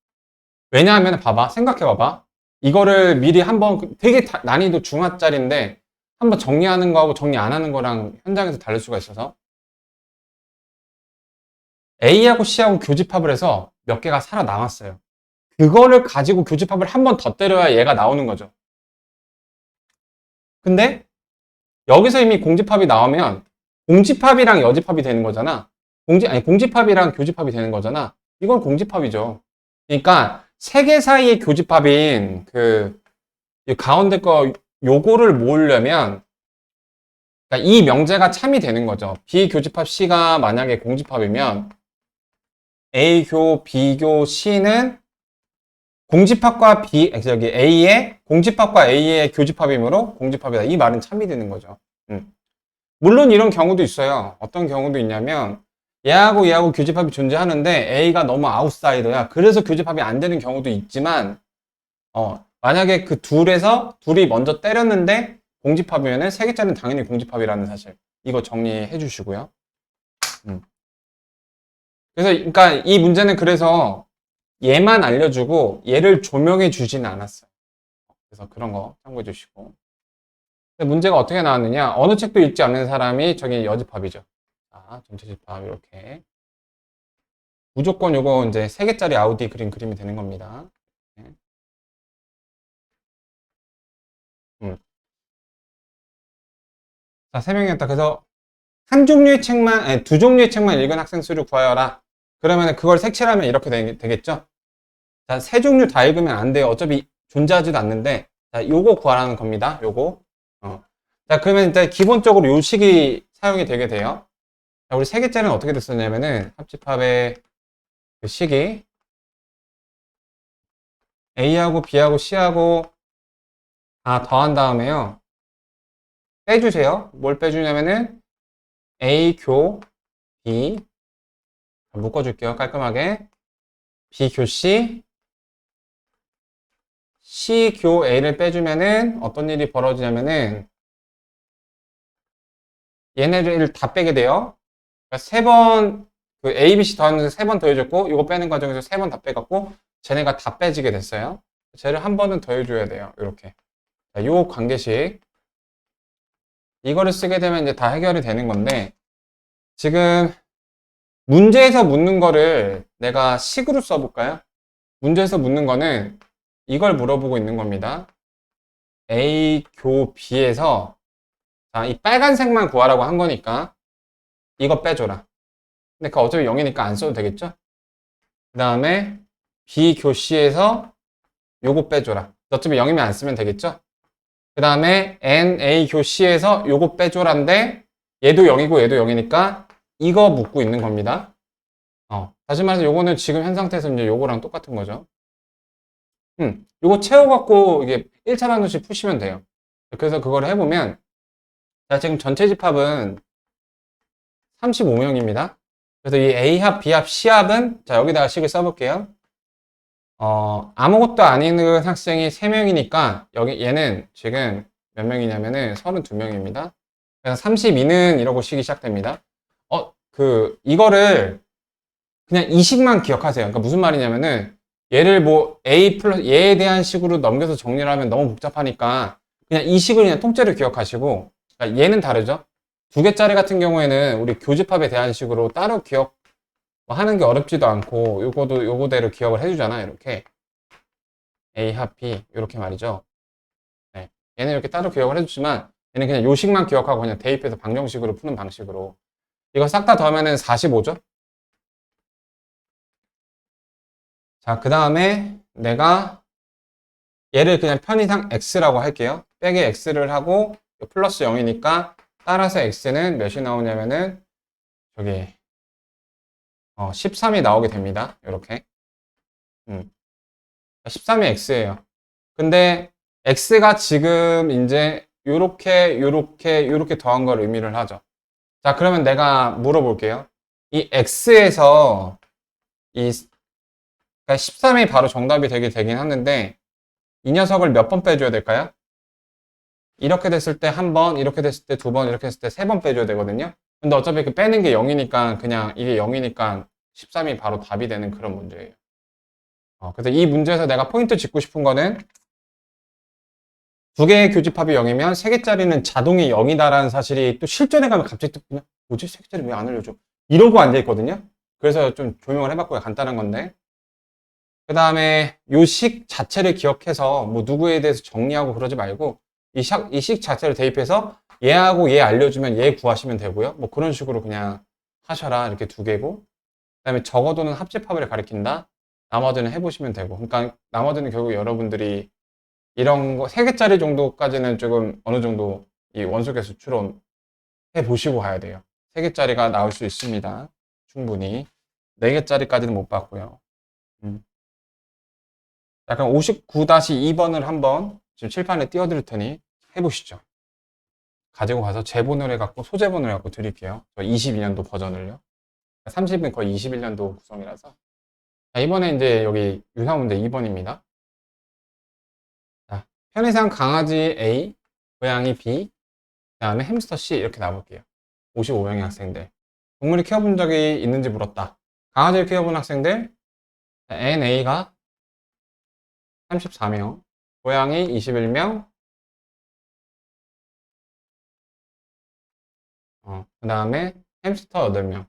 왜냐하면 봐봐. 생각해 봐봐. 이거를 미리 한번 되게 난이도 중하짜리인데 한번 정리하는 거하고 정리 안 하는 거랑 현장에서 다를 수가 있어서 A하고 C하고 교집합을 해서 몇 개가 살아남았어요. 그거를 가지고 교집합을 한 번 더 때려야 얘가 나오는 거죠. 근데 여기서 이미 공집합이 나오면 공집합이랑 여집합이 되는 거잖아. 공집합이랑 교집합이 되는 거잖아. 이건 공집합이죠. 그러니까 세 개 사이의 교집합인 이 가운데 거 요거를 모으려면 그러니까 이 명제가 참이 되는 거죠. B교집합 C가 만약에 공집합이면 A교, B교, C는 공집합과 A의 공집합과 A의 교집합이므로 공집합이다. 이 말은 참이 되는 거죠. 물론 이런 경우도 있어요. 어떤 경우도 있냐면 얘하고 얘하고 교집합이 존재하는데 A가 너무 아웃사이더야. 그래서 교집합이 안 되는 경우도 있지만 만약에 그 둘이 먼저 때렸는데 공집합이면은 세 개짜리는 당연히 공집합이라는 사실. 이거 정리해 주시고요. 그래서, 그러니까 이 문제는 그래서 얘만 알려주고 얘를 조명해 주지는 않았어요. 그래서 그런 거 참고해 주시고. 근데 문제가 어떻게 나왔느냐? 어느 책도 읽지 않는 사람이 저기 여집합이죠. 자, 전체 집합 이렇게. 무조건 요거 이제 3개짜리 아우디 그림이 되는 겁니다. 네. 자, 3명이었다. 그래서 한 종류의 책만, 아니, 2종류의 책만 읽은 학생 수를 구하여라. 그러면 그걸 색칠하면 이렇게 되겠죠? 자, 3종류 다 읽으면 안 돼요. 어차피 존재하지도 않는데. 자, 요거 구하라는 겁니다. 요거. 자, 그러면 일단 기본적으로 요 식이 사용이 되게 돼요. 자, 우리 3개짜리는 어떻게 됐었냐면은, 합집합의 그 식이 A하고 B하고 C하고 다 더한 다음에요. 빼주세요. 뭘 빼주냐면은, A 교 B. 묶어줄게요. 깔끔하게. B 교 C. C 교 A를 빼주면은 어떤 일이 벌어지냐면은 얘네를 다 빼게 돼요. 그러니까 3번 그 A, B, C 더하면서 3번 더해줬고 이거 빼는 과정에서 3번 다 빼갖고 쟤네가 다 빼지게 됐어요. 쟤를 한 번은 더해줘야 돼요. 이렇게. 자, 요 관계식 이거를 쓰게 되면 이제 다 해결이 되는 건데 지금 문제에서 묻는 거를 내가 식으로 써볼까요? 문제에서 묻는 거는 이걸 물어보고 있는 겁니다. A 교 B에서 자, 이 빨간색만 구하라고 한 거니까 이거 빼줘라. 근데 그 어차피 0이니까 안 써도 되겠죠? 그 다음에 B 교 C에서 요거 빼줘라. 어차피 0이면 안 쓰면 되겠죠? 그 다음에 N A 교 C에서 요거 빼줘라인데 얘도 0이고 얘도 0이니까 이거 묻고 있는 겁니다. 다시 말해서 요거는 지금 현 상태에서 이제 요거랑 똑같은 거죠. 요거 채워갖고 이게 1차 나누씩 푸시면 돼요. 그래서 그걸 해보면 자, 지금 전체 집합은 35명입니다. 그래서 이 A합, B합, C합은 자, 여기다가 식을 써볼게요. 아무것도 아닌 학생이 3명이니까 여기 얘는 지금 몇 명이냐면은 32명입니다. 그래서 32는 이러고 식이 시작됩니다. 이거를 그냥 이 식만 기억하세요. 그러니까 무슨 말이냐면은 얘를 뭐 A 플러스 얘에 대한 식으로 넘겨서 정리를 하면 너무 복잡하니까 그냥 이 식을 그냥 통째로 기억하시고 그러니까 얘는 다르죠. 2개짜리 같은 경우에는 우리 교집합에 대한 식으로 따로 기억 하는 게 어렵지도 않고 요거도 요거대로 기억을 해주잖아. 이렇게 A 합 B 이렇게 말이죠. 네. 얘는 이렇게 따로 기억을 해주지만 얘는 그냥 요식만 기억하고 그냥 대입해서 방정식으로 푸는 방식으로 이거 싹 다 더하면은 45죠. 자, 그 다음에 내가 얘를 그냥 편의상 x라고 할게요. 빼기 x를 하고 플러스 0이니까 따라서 x는 몇이 나오냐면은 저기 13이 나오게 됩니다. 이렇게 13이 x예요. 근데 x가 지금 이제 요렇게 더한 걸 의미를 하죠. 자, 그러면 내가 물어볼게요. 이 x에서 그러니까 13이 바로 정답이 되긴 하는데 이 녀석을 몇 번 빼줘야 될까요? 이렇게 됐을 때 한 번, 이렇게 됐을 때 두 번, 이렇게 했을 때 세 번 빼줘야 되거든요. 근데 어차피 그 빼는 게 0이니까 그냥 이게 0이니까 13이 바로 답이 되는 그런 문제예요. 그래서 이 문제에서 내가 포인트 짚고 싶은 거는 2개의 교집합이 0이면 3개짜리는 자동이 0이다라는 사실이 또 실전에 가면 갑자기 또 그냥 뭐지? 3개짜리 왜 안 알려줘? 이러고 앉아있거든요. 그래서 좀 조명을 해봤고요. 간단한 건데. 그 다음에 요 식 자체를 기억해서 뭐 누구에 대해서 정리하고 그러지 말고 이 식 자체를 대입해서 얘하고 얘 알려주면 얘 구하시면 되고요. 뭐 그런 식으로 그냥 하셔라. 이렇게 2개고. 그 다음에 적어도는 합집합을 가리킨다. 나머지는 해보시면 되고. 그러니까 나머지는 결국 여러분들이 이런 거 3개짜리 정도까지는 조금 어느 정도 이 원소계수 추론 해보시고 가야 돼요. 3개짜리가 나올 수 있습니다. 충분히. 4개짜리까지는 못 봤고요. 약간 59-2번을 한번 지금 칠판에 띄워드릴 테니 해보시죠. 가지고 가서 재본을 해갖고 소재본을 해갖고 드릴게요. 저 22년도 버전을요. 30은 거의 21년도 구성이라서. 자, 이번에 이제 여기 유사 문제 2번입니다. 자, 편의상 강아지 A, 고양이 B, 그 다음에 햄스터 C 이렇게 나볼게요. 55명의 학생들. 동물을 키워본 적이 있는지 물었다. 강아지를 키워본 학생들 NA가 34명, 고양이 21명, 그 다음에 햄스터 8명.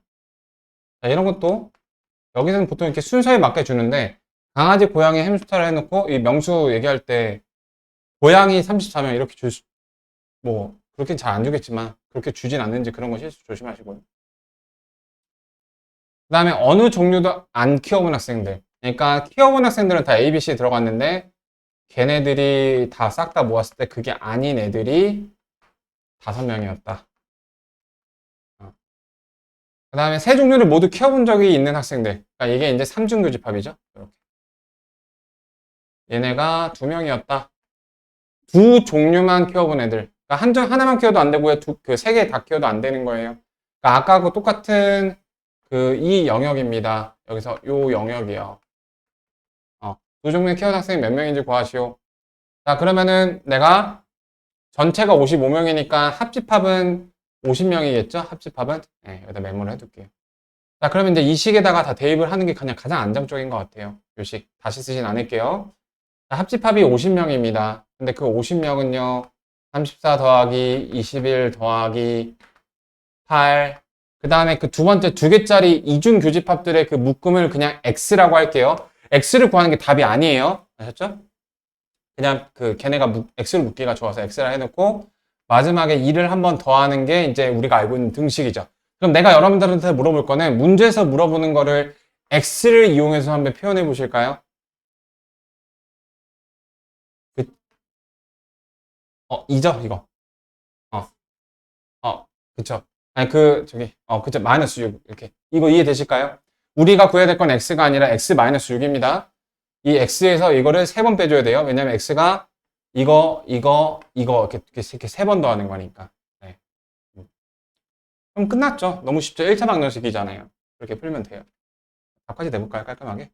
자, 이런 것도 여기서는 보통 이렇게 순서에 맞게 주는데 강아지, 고양이, 햄스터를 해놓고 이 명수 얘기할 때 고양이 34명 이렇게 뭐 그렇게 잘 안 주겠지만 그렇게 주진 않는지 그런 거 실수 조심하시고요. 그 다음에 어느 종류도 안 키워본 학생들. 그러니까 키워본 학생들은 다 A, B, C 들어갔는데 걔네들이 다 싹 다 모았을 때 그게 아닌 애들이 5명이었다. 그 다음에 세 종류를 모두 키워본 적이 있는 학생들. 그러니까 이게 이제 3중 교집합이죠. 이렇게. 얘네가 2명이었다. 두 종류만 키워본 애들. 그러니까 하나만 키워도 안 되고요. 그 세 개 다 키워도 안 되는 거예요. 그러니까 아까하고 똑같은 이 영역입니다. 여기서 요 영역이요. 두 종류의 키워본 학생이 몇 명인지 구하시오. 자, 그러면은 내가 전체가 55명이니까 합집합은 50명이겠죠? 합집합은? 네, 여기다 메모를 해둘게요. 자, 그러면 이제 이 식에다가 다 대입을 하는 게 그냥 가장 안정적인 것 같아요. 요 식. 다시 쓰진 않을게요. 자, 합집합이 50명입니다. 근데 그 50명은요, 34 더하기 21 더하기 8. 그 다음에 그 두 번째 2개짜리 이중 교집합들의 그 묶음을 그냥 X라고 할게요. X를 구하는 게 답이 아니에요. 아셨죠? 그냥 걔네가 X를 묶기가 좋아서 X라 해놓고 마지막에 2를 한 번 더하는 게 이제 우리가 알고 있는 등식이죠. 그럼 내가 여러분들한테 물어볼 거는 문제에서 물어보는 거를 X를 이용해서 한번 표현해 보실까요? 그, 2죠, 이거. 어, 그쵸. 아니, 그쵸. 마이너스 6. 이렇게. 이거 이해되실까요? 우리가 구해야 될 건 X가 아니라 X 마이너스 6입니다. 이 X에서 이거를 3번 빼줘야 돼요. 왜냐면 X가 이거 이렇게 3번 더하는 거니까. 네. 그럼 끝났죠. 너무 쉽죠. 1차 방정식이잖아요. 그렇게 풀면 돼요. 답까지 내볼까요? 깔끔하게.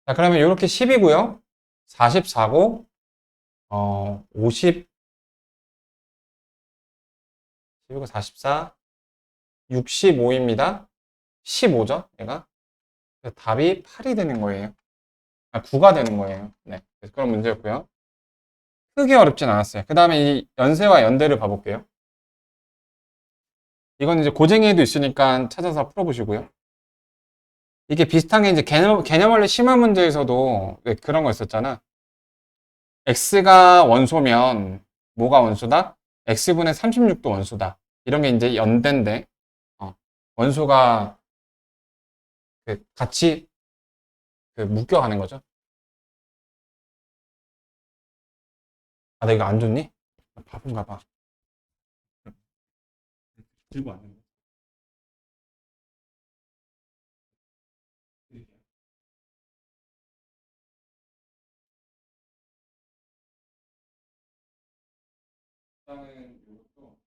자, 그러면 이렇게 10이고요. 44고, 50, 10이고 44, 65입니다. 15죠, 얘가. 그래서 답이 8이 되는 거예요. 9가 되는 거예요. 네. 그래서 그런 문제였고요. 크게 어렵진 않았어요. 그 다음에 이 연세와 연대를 봐볼게요. 이건 이제 고쟁이에도 있으니까 찾아서 풀어보시고요. 이게 비슷한 게 이제 개념 원리 심화 문제에서도 그런 거 있었잖아. x가 원소면 뭐가 원소다? x분의 36도 원소다. 이런 게 이제 연대인데 원소가 같이 묶여가는 거죠. 아, 나 이거 안 좋니? 바본가 봐. 들고 왔는데. 일단은 이것도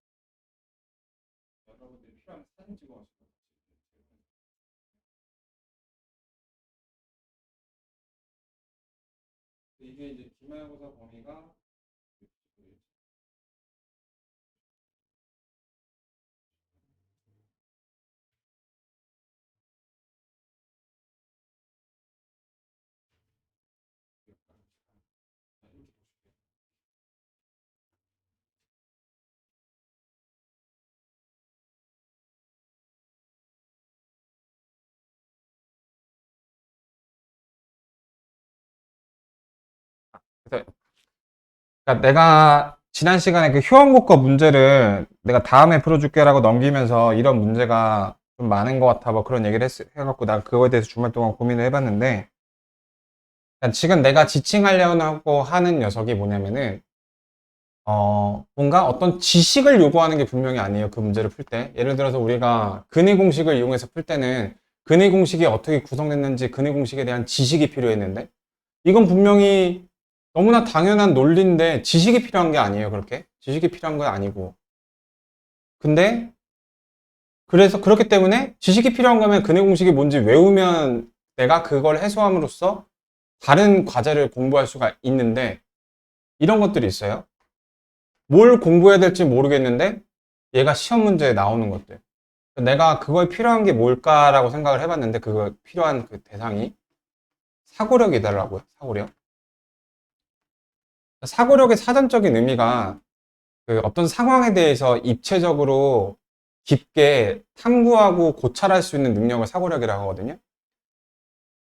여러분들이 필요한 사진 찍어 가지고 이게 이제 기말고사 범위가 그러니까 내가 지난 시간에 그 효원국어 문제를 내가 다음에 풀어줄게라고 넘기면서 이런 문제가 좀 많은 것 같아 뭐 그런 얘기를 해갖고 나 그거에 대해서 주말 동안 고민을 해봤는데 그러니까 지금 내가 지칭하려고 하는 녀석이 뭐냐면은 뭔가 어떤 지식을 요구하는 게 분명히 아니에요. 그 문제를 풀 때. 예를 들어서 우리가 근의 공식을 이용해서 풀 때는 근의 공식이 어떻게 구성됐는지 근의 공식에 대한 지식이 필요했는데 이건 분명히 너무나 당연한 논리인데 지식이 필요한 게 아니에요. 그렇게. 지식이 필요한 건 아니고. 근데 그래서 그렇기 때문에 지식이 필요한 거면 근의 공식이 뭔지 외우면 내가 그걸 해소함으로써 다른 과제를 공부할 수가 있는데 이런 것들이 있어요. 뭘 공부해야 될지 모르겠는데 얘가 시험 문제에 나오는 것들. 내가 그거에 필요한 게 뭘까라고 생각을 해봤는데 그거 필요한 그 대상이 사고력이더라고요. 사고력. 사고력의 사전적인 의미가 그 어떤 상황에 대해서 입체적으로 깊게 탐구하고 고찰할 수 있는 능력을 사고력이라고 하거든요.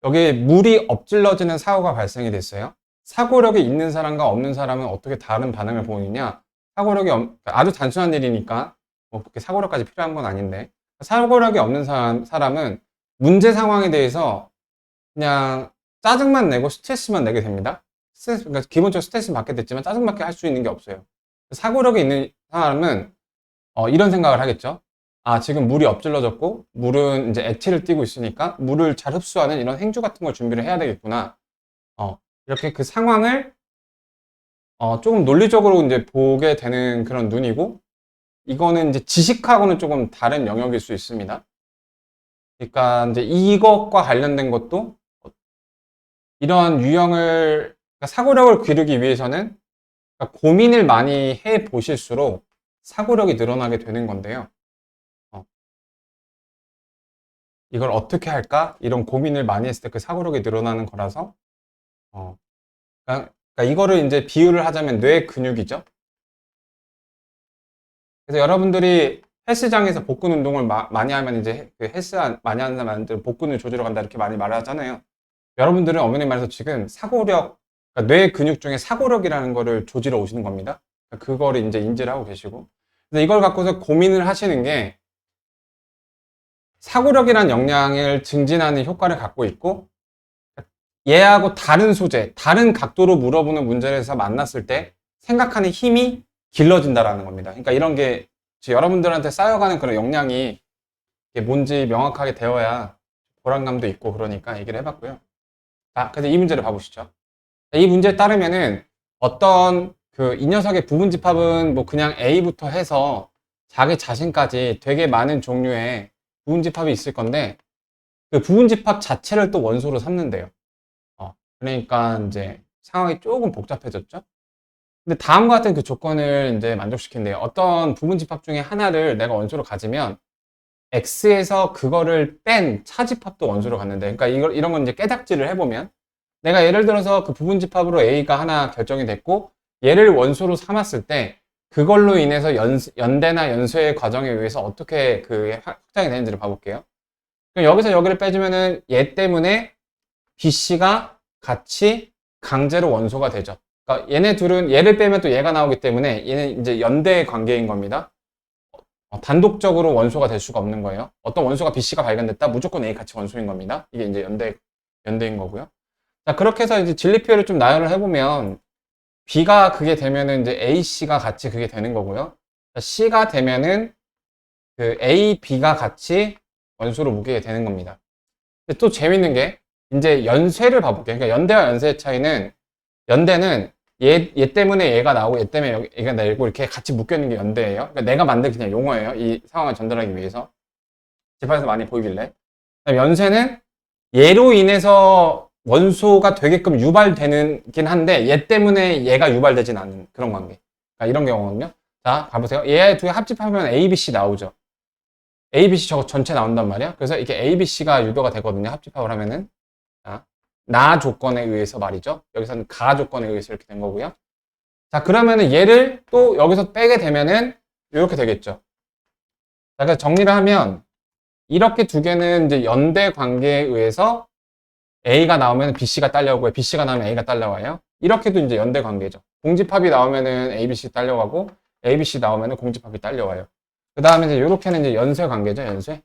여기 물이 엎질러지는 사고가 발생이 됐어요. 사고력이 있는 사람과 없는 사람은 어떻게 다른 반응을 보이느냐? 아주 단순한 일이니까 뭐 그렇게 사고력까지 필요한 건 아닌데 사고력이 없는 사람은 문제 상황에 대해서 그냥 짜증만 내고 스트레스만 내게 됩니다. 그러니까 기본적으로 스트레스 받게 됐지만 짜증밖에 할 수 있는 게 없어요. 사고력이 있는 사람은 이런 생각을 하겠죠. 아, 지금 물이 엎질러졌고 물은 이제 액체를 띠고 있으니까 물을 잘 흡수하는 이런 행주 같은 걸 준비를 해야 되겠구나. 이렇게 그 상황을 조금 논리적으로 이제 보게 되는 그런 눈이고, 이거는 이제 지식하고는 조금 다른 영역일 수 있습니다. 그러니까 이제 이것과 관련된 것도 이러한 유형을 그러니까 사고력을 기르기 위해서는 그러니까 고민을 많이 해 보실수록 사고력이 늘어나게 되는 건데요. 이걸 어떻게 할까? 이런 고민을 많이 했을 때 그 사고력이 늘어나는 거라서 어, 그러니까 이거를 이제 비유를 하자면 뇌 근육이죠. 그래서 여러분들이 헬스장에서 복근 운동을 많이 하면 이제 그 헬스 많이 하는 사람들은 복근을 조절해 간다 이렇게 많이 말을 하잖아요. 여러분들은 어머니 말해서 지금 사고력, 그러니까 뇌 근육 중에 사고력이라는 거를 조지러 오시는 겁니다. 그러니까 그거를 이제 인지를 하고 계시고. 그래서 이걸 갖고서 고민을 하시는 게 사고력이란 역량을 증진하는 효과를 갖고 있고, 얘하고 다른 소재, 다른 각도로 물어보는 문제를 해서 만났을 때 생각하는 힘이 길러진다라는 겁니다. 그러니까 이런 게 여러분들한테 쌓여가는 그런 역량이 뭔지 명확하게 되어야 보람감도 있고 그러니까 얘기를 해봤고요. 자, 그래서 이 문제를 봐보시죠. 이 문제에 따르면은 어떤 그 이 녀석의 부분집합은 뭐 그냥 A부터 해서 자기 자신까지 되게 많은 종류의 부분집합이 있을 건데 그 부분집합 자체를 또 원소로 삼는데요. 그러니까 이제 상황이 조금 복잡해졌죠. 근데 다음과 같은 그 조건을 이제 만족시킨대요. 어떤 부분집합 중에 하나를 내가 원소로 가지면 X에서 그거를 뺀 차집합도 원소로 갔는데, 그러니까 이런 건 이제 깨닫지를 해보면 내가 예를 들어서 그 부분집합으로 A가 하나 결정이 됐고 얘를 원소로 삼았을 때 그걸로 인해서 연대나 연쇄의 과정에 의해서 어떻게 그 확장이 되는지를 봐볼게요. 그럼 여기서 여기를 빼주면은 얘 때문에 BC가 같이 강제로 원소가 되죠. 그러니까 얘네 둘은 얘를 빼면 또 얘가 나오기 때문에 얘는 이제 연대 관계인 겁니다. 단독적으로 원소가 될 수가 없는 거예요. 어떤 원소가 BC가 발견됐다 무조건 A 같이 원소인 겁니다. 이게 이제 연대인 거고요. 자, 그렇게 해서 이제 진리표를 좀 나열을 해보면 B가 그게 되면은 이제 AC가 같이 그게 되는 거고요. C가 되면은 그 A, B가 같이 원소로 묶이게 되는 겁니다. 근데 또 재밌는 게 이제 연쇄를 봐볼게요. 그러니까 연대와 연쇄의 차이는 연대는 얘 때문에 얘가 나오고 얘 때문에 얘가 나오고 이렇게 같이 묶여 있는 게 연대예요. 그러니까 내가 만든 그냥 용어예요. 이 상황을 전달하기 위해서. 재판에서 많이 보이길래. 연쇄는 얘로 인해서 원소가 되게끔 유발되는긴 한데 얘 때문에 얘가 유발되진 않는 그런 관계. 그러니까 이런 경우거든요. 자, 봐보세요. 얘 두 개 합집하면 A, B, C 나오죠. A, B, C 저거 전체 나온단 말이야. 그래서 이렇게 A, B, C가 유도가 되거든요. 합집합을 하면은. 자, 나 조건에 의해서 말이죠. 여기서는 가 조건에 의해서 이렇게 된 거고요. 자, 그러면은 얘를 또 여기서 빼게 되면은 이렇게 되겠죠. 자, 그래서 정리를 하면 이렇게 두 개는 이제 연대 관계에 의해서 A가 나오면 BC가 딸려오고요. BC가 나오면 A가 딸려와요. 이렇게도 이제 연대 관계죠. 공집합이 나오면은 ABC 딸려가고 ABC 나오면은 공집합이 딸려와요. 그 다음에 이제 이렇게는 이제 연쇄 관계죠. 연쇄.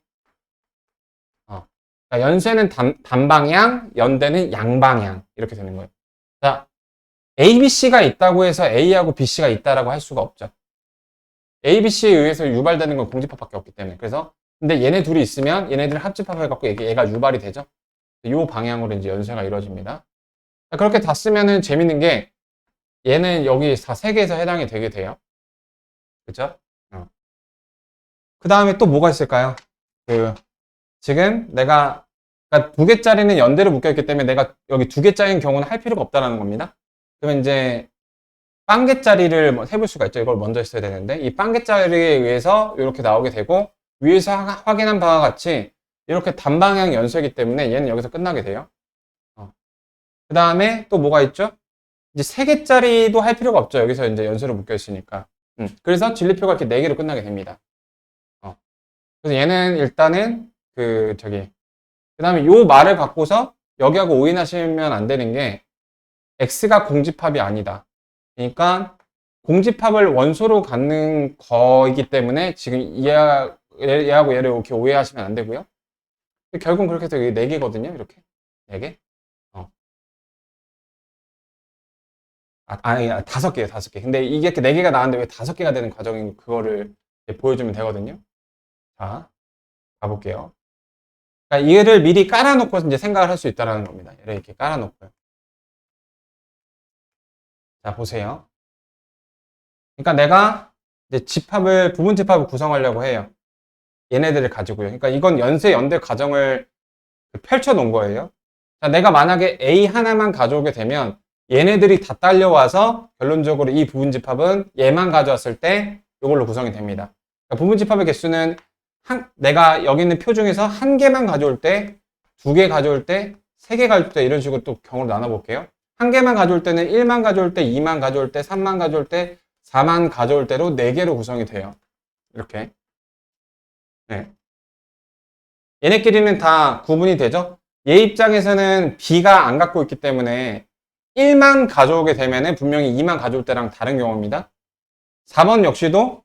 그러니까 연쇄는 단방향, 연대는 양방향 이렇게 되는 거예요. 자, A, B, C가 있다고 해서 A하고 B, C가 있다라고 할 수가 없죠. A, B, C에 의해서 유발되는 건 공집합밖에 없기 때문에. 그래서 근데 얘네 둘이 있으면 얘네들 합집합을 갖고 얘가 유발이 되죠. 이 방향으로 이제 연쇄가 이루어집니다. 그렇게 다 쓰면은 재밌는 게 얘는 여기 다 세 개에서 해당이 되게 돼요. 그죠? 그 다음에 또 뭐가 있을까요? 지금 내가 그러니까 두 개짜리는 연대로 묶여있기 때문에 내가 여기 두 개짜리인 경우는 할 필요가 없다라는 겁니다. 그러면 이제 빵개짜리를 해볼 수가 있죠. 이걸 먼저 했어야 되는데 이 빵개짜리에 의해서 이렇게 나오게 되고 위에서 확인한 바와 같이 이렇게 단방향 연수이기 때문에 얘는 여기서 끝나게 돼요. 그 다음에 또 뭐가 있죠? 이제 3개짜리도 할 필요가 없죠. 여기서 이제 연수로 묶여 있으니까. 그래서 진리표가 이렇게 4개로 끝나게 됩니다. 그래서 얘는 일단은 그 다음에 요 말을 갖고서 여기하고 오인하시면 안 되는 게 x가 공집합이 아니다. 그러니까 공집합을 원소로 갖는 거이기 때문에 지금 얘하고 얘를 이렇게 오해하시면 안 되고요. 결국은 그렇게 해서 4개거든요. 이렇게 4개. 아니, 5개예요, 5개. 근데 이게 이렇게 4개가 나왔는데 왜 5개가 되는 과정인 그거를 보여주면 되거든요. 자, 가볼게요. 그러니까 얘를 미리 깔아놓고 이제 생각을 할 수 있다는 겁니다. 얘를 이렇게 깔아놓고요. 자, 보세요. 그러니까 내가 이제 부분 집합을 구성하려고 해요. 얘네들을 가지고요. 그러니까 이건 연세 연대 과정을 펼쳐 놓은 거예요. 자, 내가 만약에 A 하나만 가져오게 되면 얘네들이 다 딸려와서 결론적으로 이 부분 집합은 얘만 가져왔을 때 이걸로 구성이 됩니다. 그러니까 부분 집합의 개수는 내가 여기 있는 표 중에서 1개만 가져올 때, 2개 가져올 때, 3개 가져올 때 이런 식으로 또 경우를 나눠볼게요. 1개만 가져올 때는 1만 가져올 때, 2만 가져올 때, 3만 가져올 때, 4만 가져올 때로 4개로 구성이 돼요. 이렇게. 네. 얘네끼리는 다 구분이 되죠? 얘 입장에서는 B가 안 갖고 있기 때문에 1만 가져오게 되면은 분명히 2만 가져올 때랑 다른 경우입니다. 4번 역시도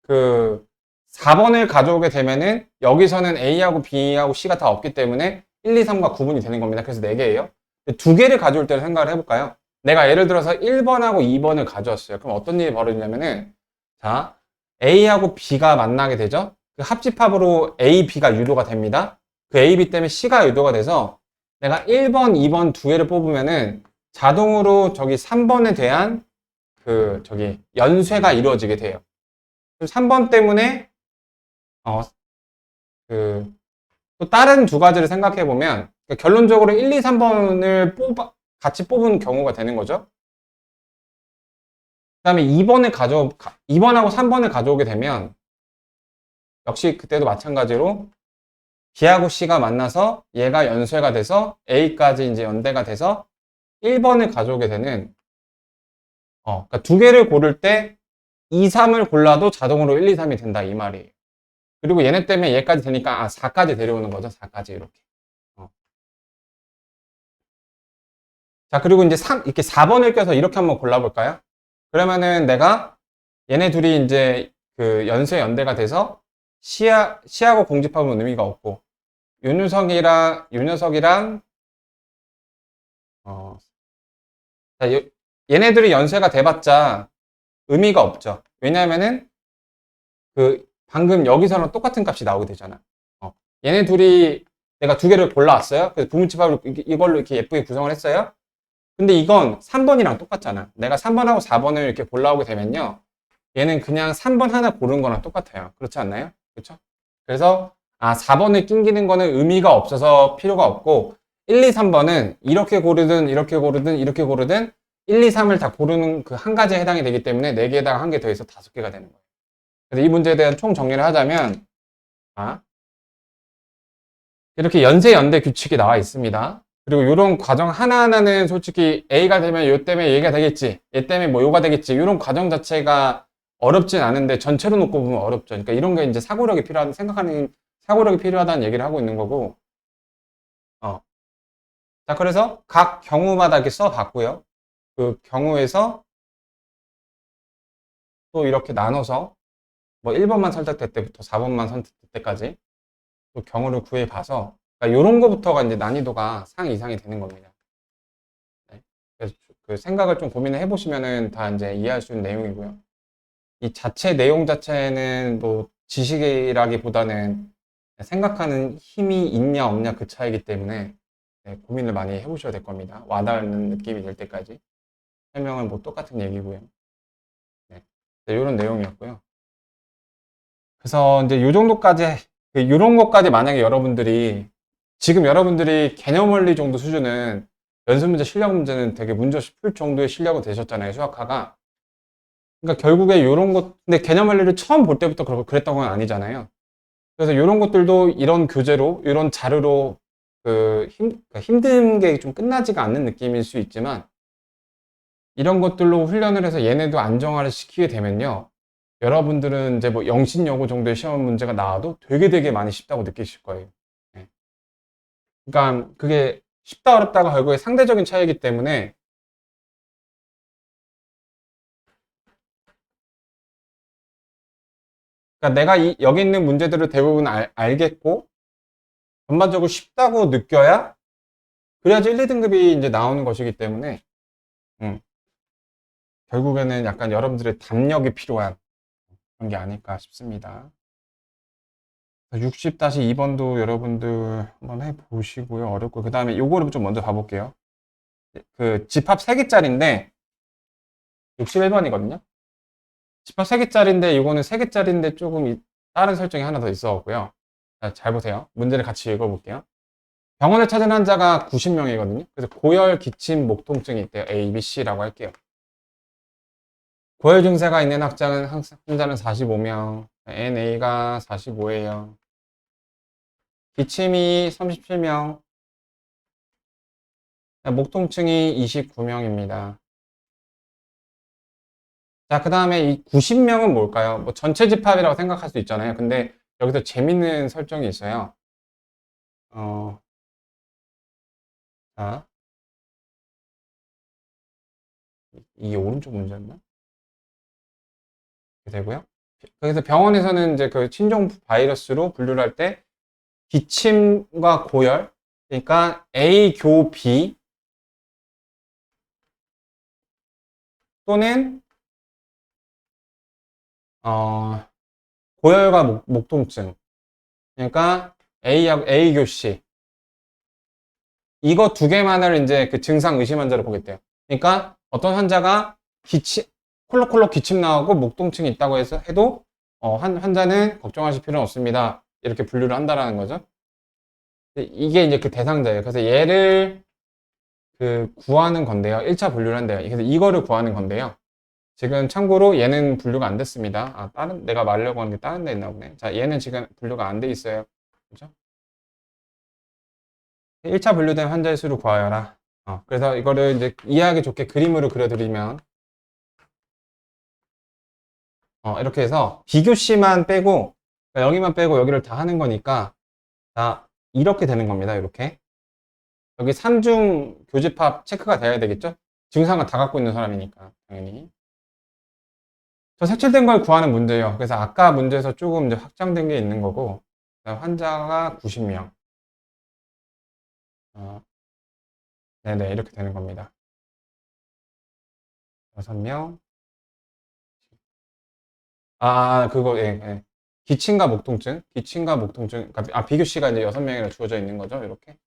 4번을 가져오게 되면은 여기서는 A하고 B하고 C가 다 없기 때문에 1, 2, 3과 구분이 되는 겁니다. 그래서 4개예요. 2개를 가져올 때를 생각을 해볼까요? 내가 예를 들어서 1번하고 2번을 가져왔어요. 그럼 어떤 일이 벌어지냐면은 자, A하고 B가 만나게 되죠? 그 합집합으로 A, B가 유도가 됩니다. 그 A, B 때문에 C가 유도가 돼서 내가 1번, 2번 2개를 뽑으면은 자동으로 3번에 대한 연쇄가 이루어지게 돼요. 3번 때문에 또 다른 2가지를 생각해 보면 결론적으로 1, 2, 3번을 같이 뽑은 경우가 되는 거죠. 그 다음에 2번하고 3번을 가져오게 되면 역시 그때도 마찬가지로 B하고 C가 만나서 얘가 연쇄가 돼서 A까지 이제 연대가 돼서 1번을 가져오게 되는 그러니까 2개를 고를 때 2, 3을 골라도 자동으로 1, 2, 3이 된다 이 말이에요. 그리고 얘네 때문에 얘까지 되니까 4까지 데려오는 거죠. 4까지 이렇게. 자, 그리고 이제 이렇게 4번을 껴서 이렇게 한번 골라볼까요? 그러면은 내가 얘네 둘이 이제 연쇄 연대가 돼서 C하고 공집합은 의미가 없고 윤효석이랑 자, 얘네들이 연쇄가 돼봤자 의미가 없죠. 왜냐하면은 방금 여기서랑 똑같은 값이 나오게 되잖아. 얘네 둘이 내가 2개를 골라왔어요. 그래서 부분집합을 이걸로 이렇게 예쁘게 구성을 했어요. 근데 이건 3번이랑 똑같잖아. 내가 3번하고 4번을 이렇게 골라오게 되면요. 얘는 그냥 3번 하나 고른 거랑 똑같아요. 그렇지 않나요? 그렇죠? 그래서 4번을 낑기는 거는 의미가 없어서 필요가 없고 1, 2, 3번은 이렇게 고르든 이렇게 고르든 이렇게 고르든 1, 2, 3을 다 고르는 그 한 가지에 해당이 되기 때문에 4개에다가 1개 더해서 5개가 되는 거예요. 그래서 이 문제에 대한 총 정리를 하자면 이렇게 연쇄 연대 규칙이 나와 있습니다. 그리고 이런 과정 하나하나는 솔직히 A가 되면 요 때문에 얘가 되겠지, 얘 때문에 뭐 요가 되겠지, 이런 과정 자체가 어렵진 않은데 전체로 놓고 보면 어렵죠. 그러니까 이런 게 이제 사고력이 필요하다는 얘기를 하고 있는 거고. 자, 그래서 각 경우마다 이렇게 써봤고요. 그 경우에서 또 이렇게 나눠서 뭐 1번만 선택될 때부터 4번만 선택될 때까지 또 경우를 구해봐서 그러니까 이런 거부터가 이제 난이도가 상 이상이 되는 겁니다. 네. 그래서 그 생각을 좀 고민을 해보시면은 다 이제 이해할 수 있는 내용이고요. 이 내용 자체는 뭐 지식이라기보다는 생각하는 힘이 있냐 없냐 그 차이기 때문에 고민을 많이 해보셔야 될 겁니다. 와닿는 느낌이 될 때까지. 설명은 뭐 똑같은 얘기고요. 네. 이런 내용이었고요. 그래서 이제 요 정도까지, 요런 것까지 만약에 지금 여러분들이 개념 원리 정도 수준은 연습 문제, 실력 문제는 되게 문제 없이 풀 정도의 실력은 되셨잖아요, 수학화가. 그러니까 결국에 요런 것, 근데 개념 원리를 처음 볼 때부터 그랬던 건 아니잖아요. 그래서 이런 것들도 이런 교재로, 이런 자료로 그러니까 힘든 게 좀 끝나지가 않는 느낌일 수 있지만 이런 것들로 훈련을 해서 얘네도 안정화를 시키게 되면요. 여러분들은 이제 뭐 영신여고 정도의 시험 문제가 나와도 되게 많이 쉽다고 느끼실 거예요. 네. 그러니까 그게 쉽다 어렵다가 결국에 상대적인 차이이기 때문에 그러니까 내가 여기 있는 문제들을 대부분 알겠고 전반적으로 쉽다고 느껴야 그래야지 1, 2등급이 이제 나오는 것이기 때문에 음, 결국에는 약간 여러분들의 담력이 필요한 그런 게 아닐까 싶습니다. 60-2번도 여러분들 한번 해보시고요. 어렵고 그 다음에 요거를 좀 먼저 봐볼게요. 그 집합 3개짜리인데 61번이거든요. 집합 3개짜리인데 이거는 3개짜리인데 조금 다른 설정이 하나 더 있어갖고요. 잘 보세요. 문제를 같이 읽어볼게요. 병원을 찾은 환자가 90명이거든요. 그래서 고열, 기침, 목 통증이 있대요. A, B, C라고 할게요. 고열 증세가 있는 환자는 45명, NA가 45예요. 기침이 37명, 목 통증이 29명입니다. 자, 그 다음에 이 90명은 뭘까요? 뭐 전체 집합이라고 생각할 수 있잖아요. 근데 여기서 재밌는 설정이 있어요. 자, 이게 오른쪽 문제였나? 이렇게 되고요. 그래서 병원에서는 이제 그 친종 바이러스로 분류를 할 때 기침과 고열, 그러니까 A, 교, B 또는 고열과 목 통증, 그러니까 A 교 C 이거 두 개만을 이제 그 증상 의심 환자로 보겠대요. 그러니까 어떤 환자가 콜록콜록 기침 나오고 목 통증이 있다고 해도 환자는 걱정하실 필요는 없습니다. 이렇게 분류를 한다라는 거죠. 이게 이제 그 대상자예요. 그래서 얘를 구하는 건데요. 1차 분류를 한대요. 그래서 이거를 구하는 건데요. 지금 참고로 얘는 분류가 안 됐습니다. 내가 말려고 하는 게 다른 데 있나 보네. 자, 얘는 지금 분류가 안 돼 있어요. 그죠? 1차 분류된 환자의 수를 구하여라. 그래서 이거를 이제 이해하기 좋게 그림으로 그려드리면, 이렇게 해서 비교씨만 빼고, 그러니까 여기만 빼고 여기를 다 하는 거니까, 자, 이렇게 되는 겁니다. 이렇게. 여기 3중 교집합 체크가 돼야 되겠죠? 증상을 다 갖고 있는 사람이니까, 당연히. 저 색칠된 걸 구하는 문제예요. 그래서 아까 문제에서 조금 이제 확장된 게 있는 거고, 환자가 90명. 네네, 이렇게 되는 겁니다. 6명. 그거, 예, 예. 기침과 목 통증. 그러니까, 비교 씨가 이제 6명이나 주어져 있는 거죠, 이렇게.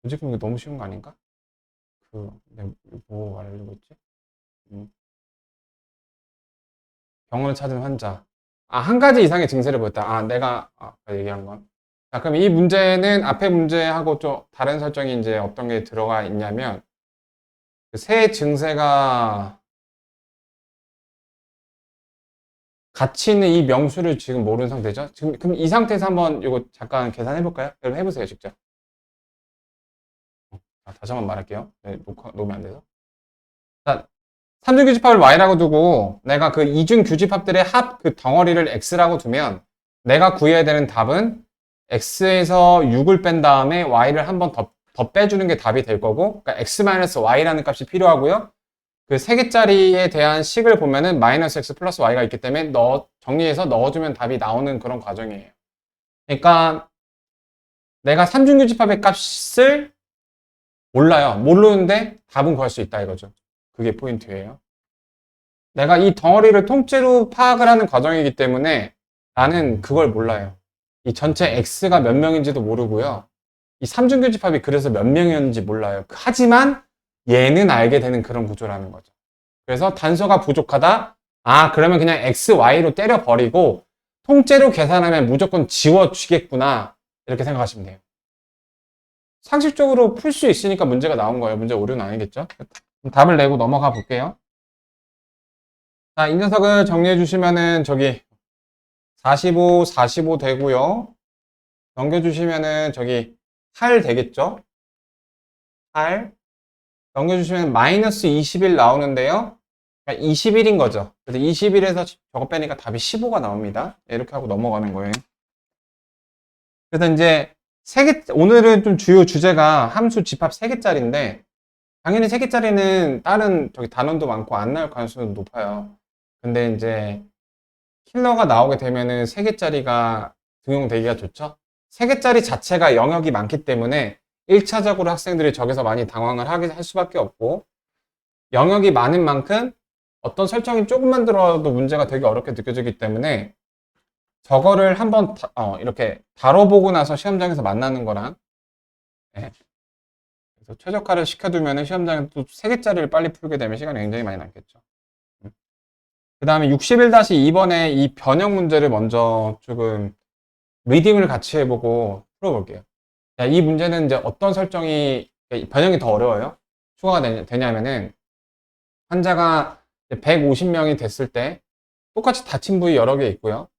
지금 이거 너무 쉬운 거 아닌가? 뭐 말하려고 했지? 음, 병원을 찾은 환자. 한 가지 이상의 증세를 보였다. 내가 아까 얘기한 건. 자, 그럼 이 문제는 앞에 문제하고 좀 다른 설정이 이제 어떤 게 들어가 있냐면, 세 증세가 같이 있는 이 명수를 지금 모르는 상태죠? 지금, 그럼 이 상태에서 한번 이거 잠깐 계산해 볼까요? 여러분 해보세요, 직접. 다시 한번 말할게요. 네, 녹음이 안 돼서. 자, 삼중 규집합을 y라고 두고 내가 그 이중 규집합들의 합 그 덩어리를 x라고 두면 내가 구해야 되는 답은 x에서 6을 뺀 다음에 y를 한 번 더 빼주는 게 답이 될 거고, 그러니까 x-y라는 값이 필요하고요. 그 세 개짜리에 대한 식을 보면은 마이너스 x 플러스 y가 있기 때문에 정리해서 넣어주면 답이 나오는 그런 과정이에요. 그러니까 내가 삼중규집합의 값을 몰라요. 모르는데 답은 구할 수 있다 이거죠. 그게 포인트예요. 내가 이 덩어리를 통째로 파악을 하는 과정이기 때문에 나는 그걸 몰라요. 이 전체 x가 몇 명인지도 모르고요. 이 삼중교집합이 그래서 몇 명이었는지 몰라요. 하지만 얘는 알게 되는 그런 구조라는 거죠. 그래서 단서가 부족하다? 그러면 그냥 x, y로 때려버리고 통째로 계산하면 무조건 지워지겠구나. 이렇게 생각하시면 돼요. 상식적으로 풀 수 있으니까 문제가 나온 거예요. 문제 오류는 아니겠죠? 답을 내고 넘어가 볼게요. 자, 이 녀석을 정리해 주시면은 저기 45, 45 되고요. 넘겨주시면은 저기 8 되겠죠? 8. 넘겨주시면 마이너스 21 나오는데요. 21인 거죠. 그래서 21에서 저거 빼니까 답이 15가 나옵니다. 이렇게 하고 넘어가는 거예요. 그래서 이제 오늘은 좀 주요 주제가 함수 집합 3개짜리인데, 당연히 3개짜리는 다른 저기 단원도 많고 안 나올 가능성도 높아요. 근데 이제 킬러가 나오게 되면은 3개짜리가 등용되기가 좋죠. 3개짜리 자체가 영역이 많기 때문에 1차적으로 학생들이 저기서 많이 당황을 할 수밖에 없고, 영역이 많은 만큼 어떤 설정이 조금만 들어도 문제가 되게 어렵게 느껴지기 때문에 저거를 한번 이렇게 다뤄보고 나서 시험장에서 만나는 거랑, 예, 그래서 최적화를 시켜두면 시험장에 또 3개짜리를 빨리 풀게 되면 시간이 굉장히 많이 남겠죠. 그 다음에 61-2번의 이 변형 문제를 먼저 조금 리딩을 같이 해보고 풀어볼게요. 자, 이 문제는 이제 어떤 설정이, 변형이 더 어려워요. 추가가 되냐면은, 환자가 150명이 됐을 때 똑같이 다친 부위 여러 개 있고요.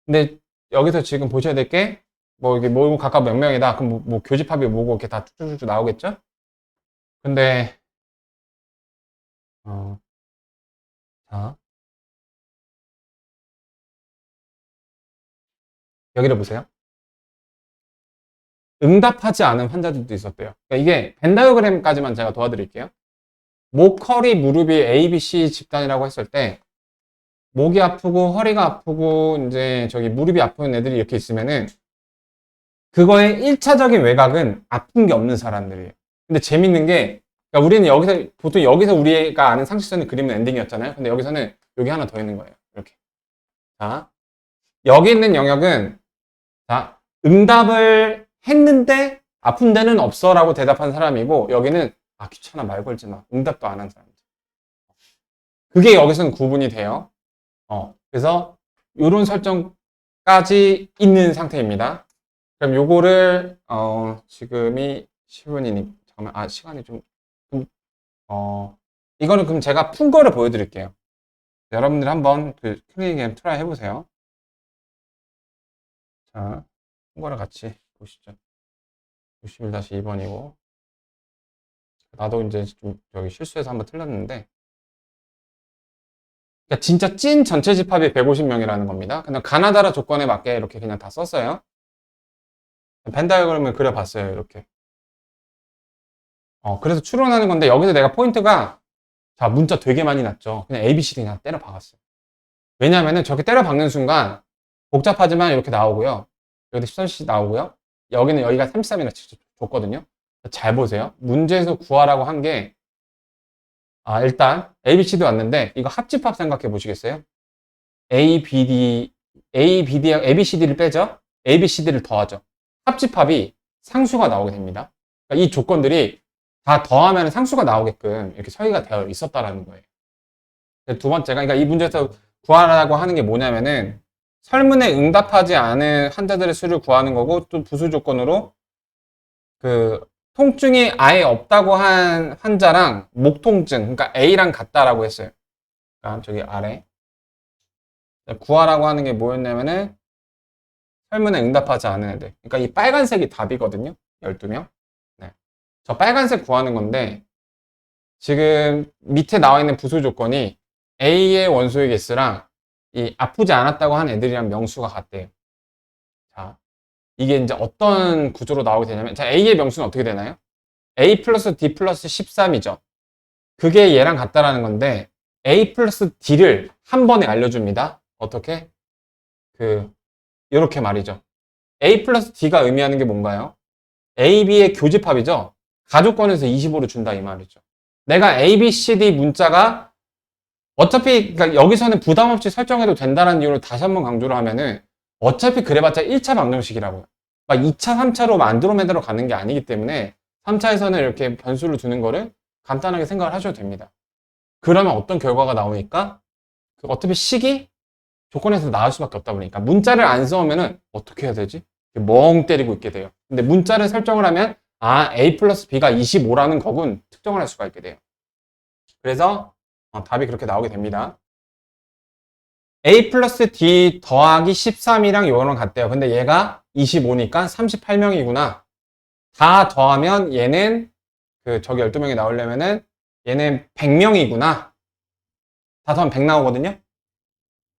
근데 여기서 지금 보셔야 될 게, 뭐 이게 뭐 각각 몇 명이다. 그럼 뭐 교집합이 뭐고 이렇게 다 쭉쭉쭉 나오겠죠? 근데, 자, 여기를 보세요. 응답하지 않은 환자들도 있었대요. 그러니까 이게 벤다이어그램까지만 제가 도와드릴게요. 목, 허리, 무릎이 A, B, C 집단이라고 했을 때, 목이 아프고 허리가 아프고 이제 저기 무릎이 아픈 애들이 이렇게 있으면은 그거의 1차적인 외곽은 아픈 게 없는 사람들이에요. 근데 재밌는 게, 그러니까 우리는 여기서 보통 여기서 우리가 아는 상식선을 그리면 엔딩이었잖아요. 근데 여기서는 여기 하나 더 있는 거예요. 이렇게. 자, 여기 있는 영역은, 자, 응답을 했는데 아픈 데는 없어라고 대답한 사람이고, 여기는 귀찮아 말 걸지 마. 응답도 안 한 사람들. 그게 여기서는 구분이 돼요. 그래서 이런 설정까지 있는 상태입니다. 그럼 요거를 지금이 10분이니 잠깐만 시간이 좀 이거는 그럼 제가 푼 거를 보여드릴게요. 여러분들 한번 그 클리닉 트라이 해보세요. 자, 푼 거를 같이 보시죠. 61-2번이고 나도 이제 좀 여기 실수해서 한번 틀렸는데, 그러니까 진짜 찐 전체 집합이 150명이라는 겁니다. 그냥 가나다라 조건에 맞게 이렇게 그냥 다 썼어요. 벤다이어그램을 그려봤어요. 이렇게. 그래서 추론하는 건데, 여기서 내가 포인트가, 자, 문자 되게 많이 났죠. 그냥 ABCD 그냥 때려 박았어요. 왜냐면은 저렇게 때려 박는 순간 복잡하지만 이렇게 나오고요. 여기도 13cc 나오고요. 여기는 여기가 33이나 직접 줬거든요. 잘 보세요. 문제에서 구하라고 한 게, 일단 ABCD 왔는데 이거 합집합 생각해 보시겠어요? ABCD를 빼죠? ABCD를 더하죠. 합집합이 상수가 나오게 됩니다. 그러니까 이 조건들이 다 더하면 상수가 나오게끔 이렇게 설계가 되어 있었다라는 거예요. 두 번째가, 그러니까 이 문제에서 구하라고 하는 게 뭐냐면은 설문에 응답하지 않은 환자들의 수를 구하는 거고, 또 부수 조건으로 그 통증이 아예 없다고 한 환자랑 목 통증, 그러니까 A랑 같다라고 했어요. 그러니까 저기 아래 구하라고 하는 게 뭐였냐면은 설문에 응답하지 않은 애들. 그러니까 이 빨간색이 답이거든요. 12명. 네. 저 빨간색 구하는 건데, 지금 밑에 나와 있는 부수 조건이 A의 원소의 개수랑 이 아프지 않았다고 한 애들이랑 명수가 같대요. 자, 이게 이제 어떤 구조로 나오게 되냐면, 자, A의 명수는 어떻게 되나요? A 플러스 D 플러스 13이죠. 그게 얘랑 같다라는 건데, A 플러스 D를 한 번에 알려줍니다. 어떻게? 요렇게 말이죠. A 플러스 D가 의미하는 게 뭔가요? A, B의 교집합이죠. 가족권에서 25를 준다 이 말이죠. 내가 A, B, C, D 문자가 어차피, 그러니까 여기서는 부담 없이 설정해도 된다는 이유로 다시 한번 강조를 하면은 어차피 그래봤자 1차 방정식이라고요. 막 2차, 3차로 안드로메다로 가는 게 아니기 때문에 3차에서는 이렇게 변수를 두는 거를 간단하게 생각을 하셔도 됩니다. 그러면 어떤 결과가 나오니까 어차피 식이 조건에서 나올 수밖에 없다 보니까 문자를 안 써오면은 어떻게 해야 되지? 멍 때리고 있게 돼요. 근데 문자를 설정을 하면 A 플러스 B가 25라는 거군 특정을 할 수가 있게 돼요. 그래서 답이 그렇게 나오게 됩니다. A 플러스 D 더하기 13이랑 요거랑 같대요. 근데 얘가 25니까 38명이구나. 다 더하면 얘는 저기 12명이 나오려면은 얘는 100명이구나. 다 더하면 100 나오거든요.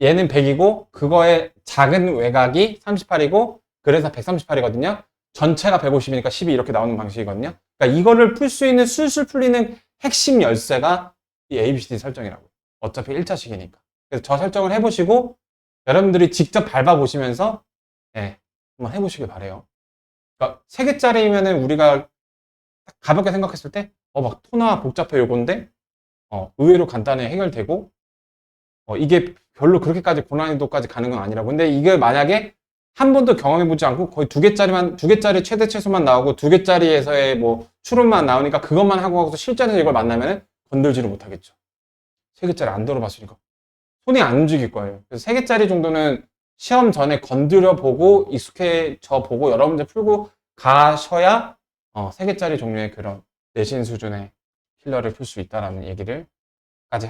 얘는 100이고 그거의 작은 외곽이 38이고 그래서 138이거든요. 전체가 150이니까 12 이렇게 나오는 방식이거든요. 그러니까 이거를 풀 수 있는 술술 풀리는 핵심 열쇠가 이 ABCD 설정이라고요. 어차피 1차식이니까. 그래서 저 설정을 해보시고 여러분들이 직접 밟아보시면서 한번 해보시길 바래요. 그러니까 3개짜리면은 우리가 가볍게 생각했을 때 막 토나 복잡해 요건데 의외로 간단히 해결되고 이게 별로 그렇게까지 고난이도까지 가는 건 아니라고. 근데 이게 만약에 한 번도 경험해보지 않고 거의 2개짜리 최대 최소만 나오고 2개짜리에서의 뭐 추론만 나오니까 그것만 하고 실전에서 이걸 만나면 건들지를 못하겠죠. 3개짜리 안 들어봤으니까 손이 안 움직일 거예요. 그래서 3개짜리 정도는 시험 전에 건드려 보고 익숙해져 보고 여러 문제 풀고 가셔야 3개짜리 종류의 그런 내신 수준의 킬러를 풀 수 있다라는 얘기를 까지